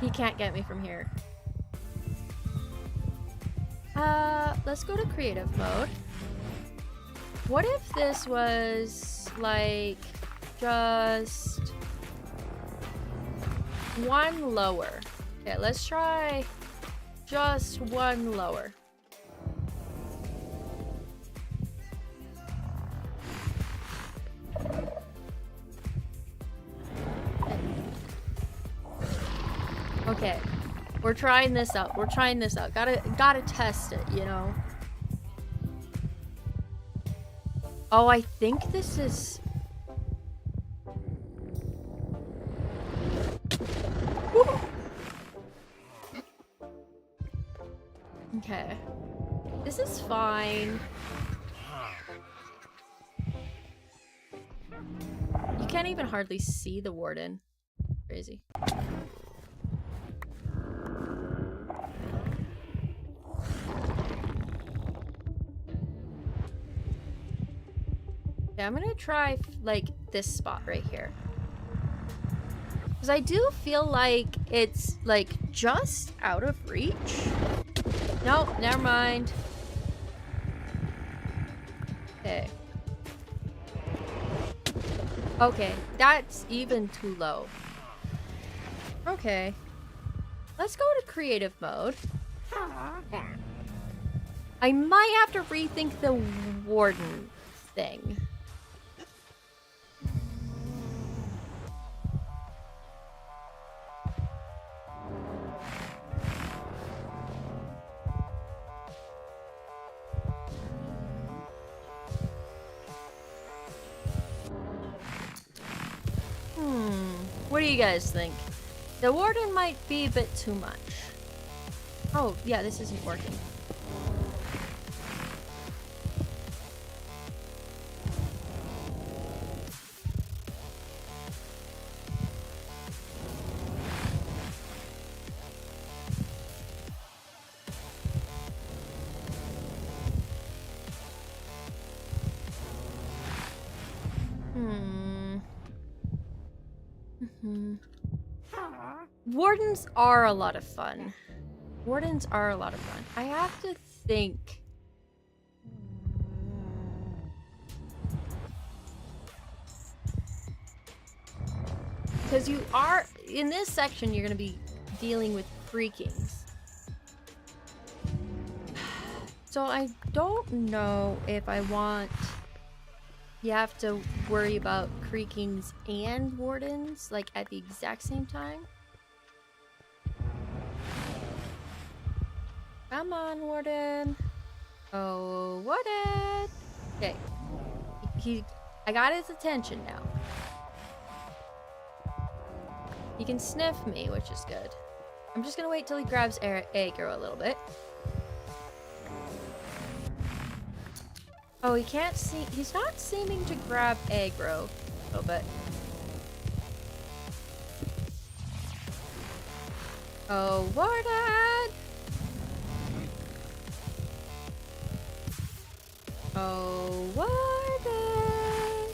He can't get me from here. Let's go to creative mode. What if this was like just one lower? Okay, let's try just one lower. Okay, we're trying this out. We're trying this out. Gotta test it, you know. Oh, I think this is... Woo! Okay. This is fine. You can't even hardly see the warden. Crazy. Yeah, I'm gonna try, like, this spot right here. Because I do feel like it's, like, just out of reach. Nope, never mind. Okay. Okay, that's even too low. Okay. Let's go to creative mode. I might have to rethink the warden thing. What do you guys think? The warden might be a bit too much. Oh, yeah, this isn't working. Wardens are a lot of fun. Wardens are a lot of fun. I have to think. Because you are, in this section, you're going to be dealing with creakings. So I don't know if I want... You have to worry about creakings and wardens, like, at the exact same time. Come on, warden. Oh, warden. Okay. I got his attention now. He can sniff me, which is good. I'm just gonna wait till he grabs aggro a little bit. Oh, he can't see. He's not seeming to grab aggro a little bit. Oh, warden. Oh, warden!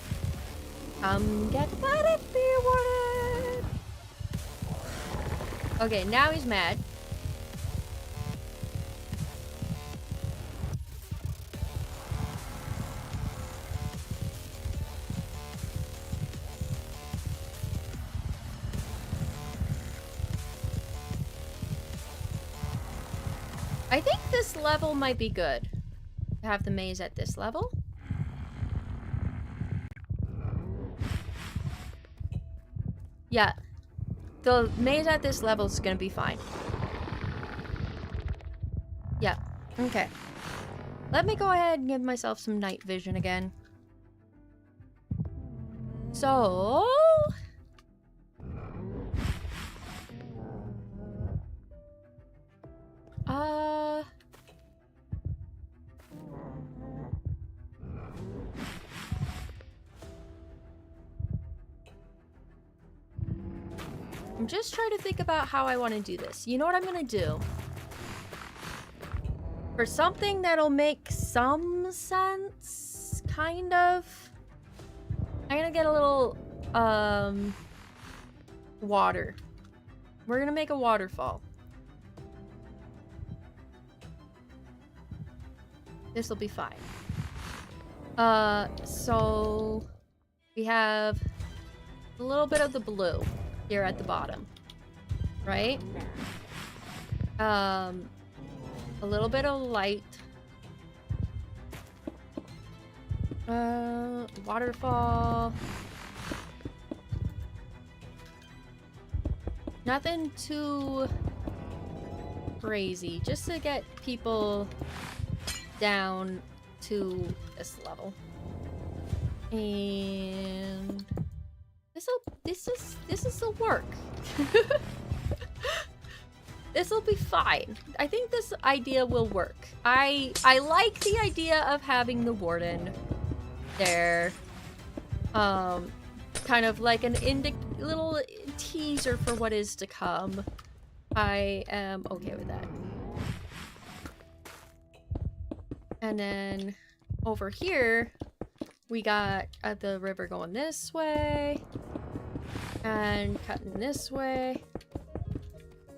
Come get mad at me, warden! Okay, now he's mad. I think this level might be good. Have the maze at this level. Yeah. The maze at this level is gonna be fine. Yeah. Okay. Let me go ahead and give myself some night vision again. So... I'm just trying to think about how I want to do this. You know what I'm gonna do? For something that'll make some sense, kind of, I'm gonna get a little, water. We're gonna make a waterfall. This will be fine. So we have a little bit of the blue here at the bottom, right? A little bit of light. Waterfall. Nothing too crazy, just to get people down to this level. And this'll work. This'll be fine. I think this idea will work. I like the idea of having the warden there. Kind of like an little teaser for what is to come. I am okay with that. And then over here, we got the river going this way and cutting this way.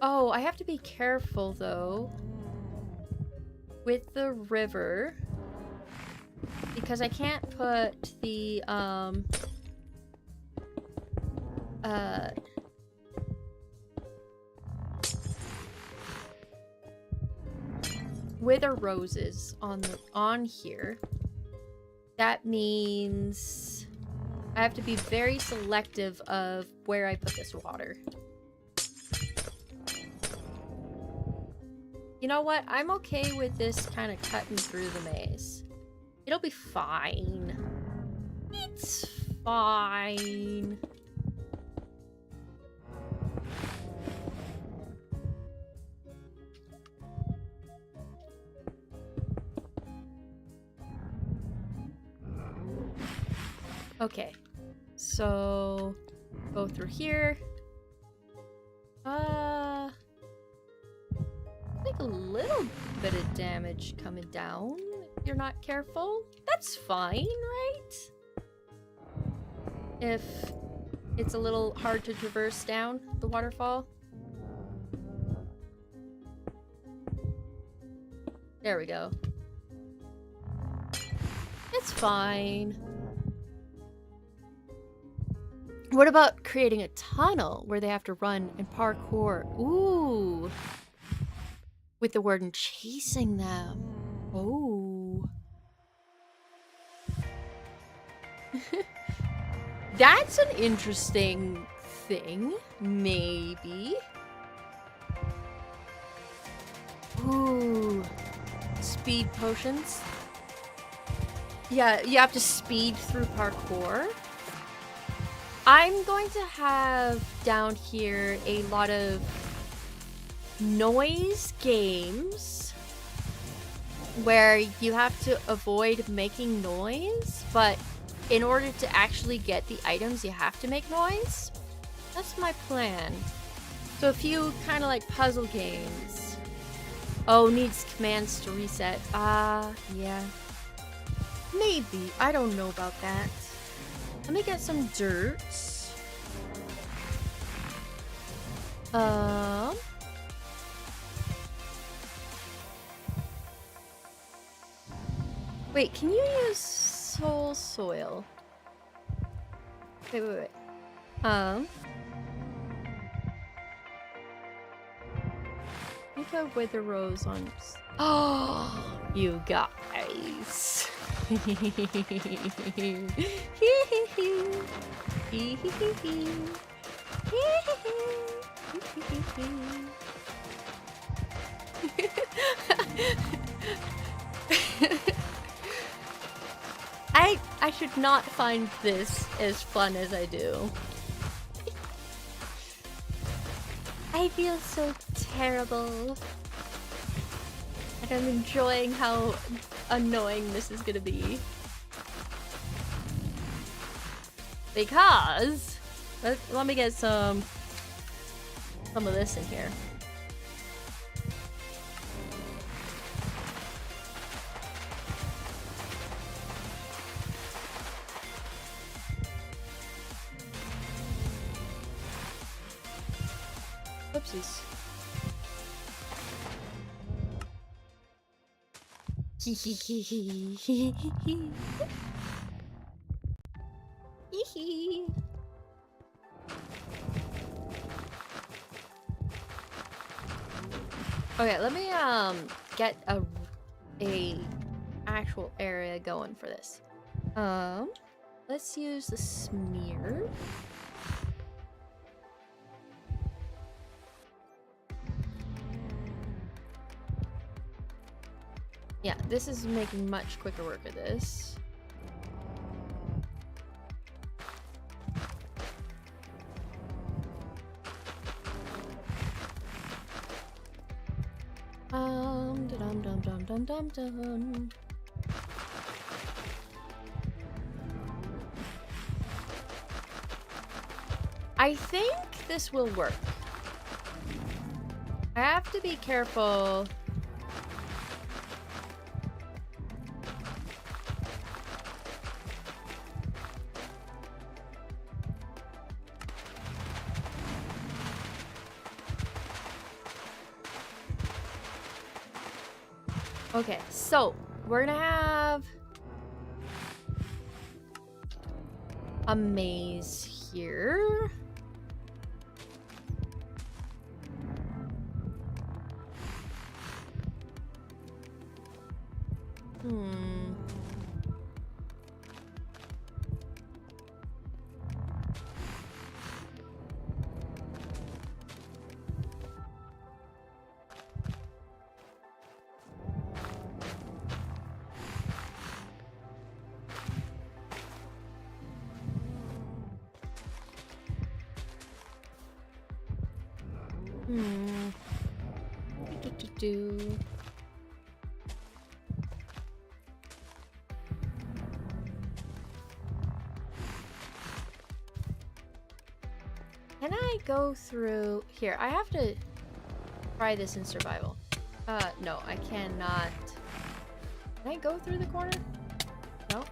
Oh, I have to be careful though with the river because I can't put the wither roses on here. That means I have to be very selective of where I put this water. You know what? I'm okay with this kind of cutting through the maze. It'll be fine. It's fine. Okay, so go through here. Like a little bit of damage coming down if you're not careful. That's fine, right? If it's a little hard to traverse down the waterfall. There we go. It's fine. What about creating a tunnel where they have to run and parkour? Ooh. With the warden chasing them. Oh. That's an interesting thing. Maybe. Ooh. Speed potions. Yeah, you have to speed through parkour. I'm going to have down here a lot of noise games where you have to avoid making noise, but in order to actually get the items, you have to make noise. That's my plan. So a few kind of like puzzle games. Oh, needs commands to reset. Yeah. Maybe. I don't know about that. Let me get some dirt. Wait, can you use soul soil? Wait. Make a wither rose on. Oh, you guys. I should not find this as fun as I do. I feel so terrible. And I'm enjoying how annoying this is gonna be. Because let me get some of this in here. Whoopsies. Okay, let me get a actual area going for this. Let's use the smear. Yeah, this is making much quicker work of this. Dum dum dum dum dum dum. I think this will work. I have to be careful. Okay, so we're gonna have a maze here. Do. Can I go through here? I have to try this in survival. No, I cannot. Can I go through the corner? No.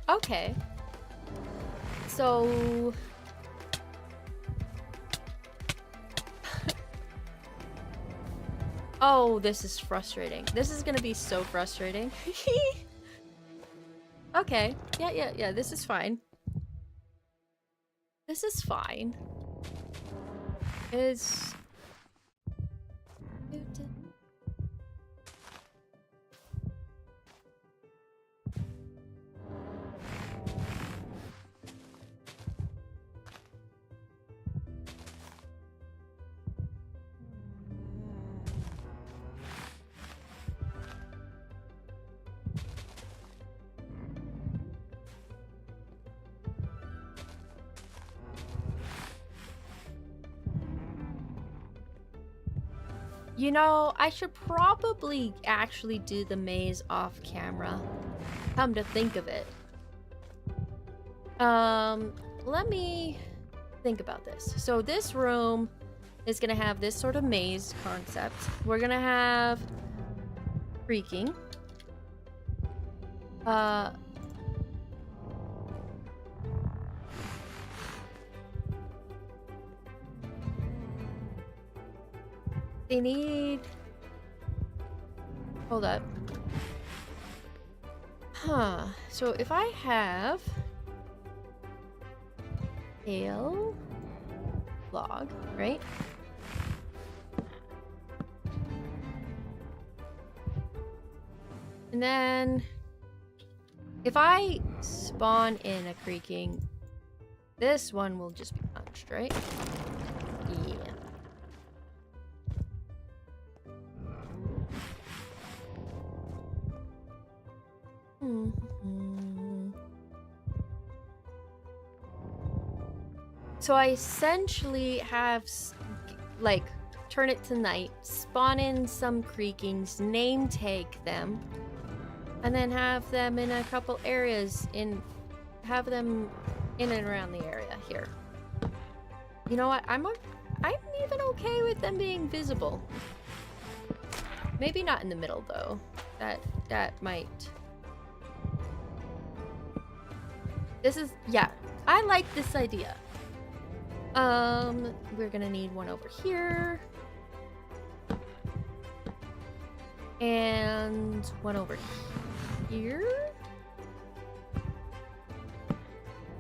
Okay. So oh, this is frustrating. This is gonna be so frustrating. Okay. Yeah. This is fine. This is fine. Is... You know, I should probably actually do the maze off camera. Come to think of it. Let me think about this. So this room is gonna have this sort of maze concept. We're gonna have creaking. They need... Hold up. Huh. So if I have... ale... log, right? And then... if I spawn in a creaking... this one will just be punched, right? Yeah. So I essentially have, like, turn it to night, spawn in some creakings, name tag them, and then have them in a couple areas have them in and around the area here. You know what? I'm even okay with them being visible. Maybe not in the middle though. That might. This is, yeah, I like this idea. We're gonna need one over here. And one over here.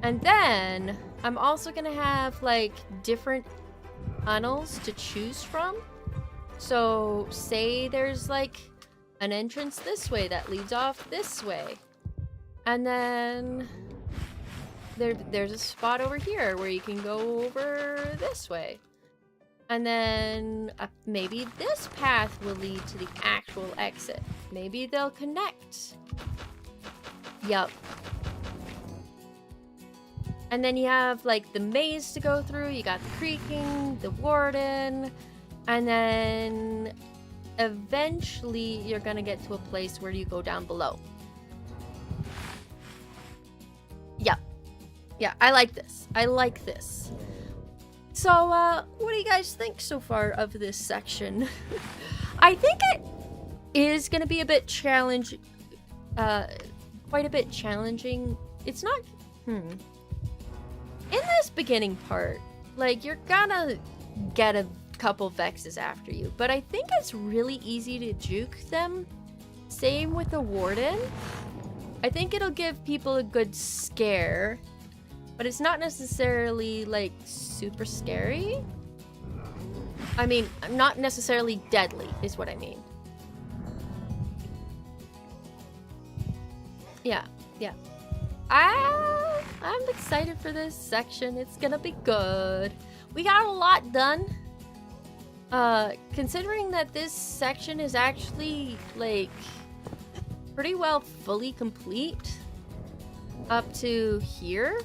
And then I'm also gonna have like different tunnels to choose from. So say there's like an entrance this way that leads off this way. And then there's a spot over here where you can go over this way. And then maybe this path will lead to the actual exit. Maybe they'll connect. Yup. And then you have like the maze to go through. You got the creaking, the warden, and then eventually you're gonna get to a place where you go down below. Yep. Yeah, I like this. I like this. So, what do you guys think so far of this section? I think it is gonna be a bit quite a bit challenging. It's not, in this beginning part, like, you're gonna get a couple Vexes after you, but I think it's really easy to juke them. Same with the warden. I think it'll give people a good scare, but it's not necessarily, like, super scary. I mean, not necessarily deadly, is what I mean. Yeah. I'm excited for this section. It's gonna be good. We got a lot done. Considering that this section is actually, like, pretty well fully complete up to here,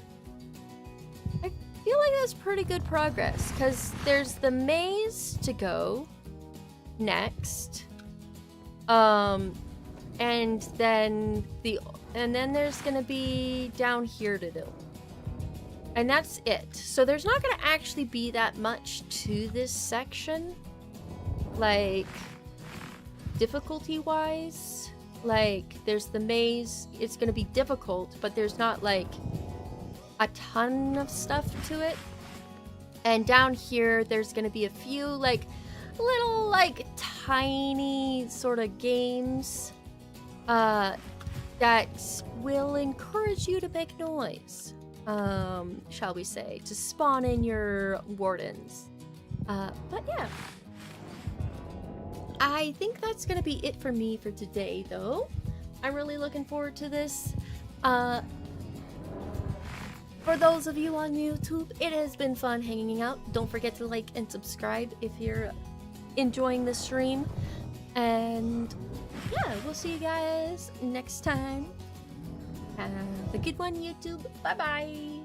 I feel like that's pretty good progress, because there's the maze to go next, and then there's gonna be down here to do, and that's it. So there's not gonna actually be that much to this section, like, difficulty wise. Like, there's the maze, it's gonna be difficult, but there's not like a ton of stuff to it. And down here there's gonna be a few like little like tiny sort of games that will encourage you to make noise, shall we say, to spawn in your wardens. But yeah, I think that's gonna be it for me for today, though. I'm really looking forward to this. For those of you on YouTube, it has been fun hanging out. Don't forget to like and subscribe if you're enjoying the stream. And yeah, we'll see you guys next time. Have a good one, YouTube. Bye-bye.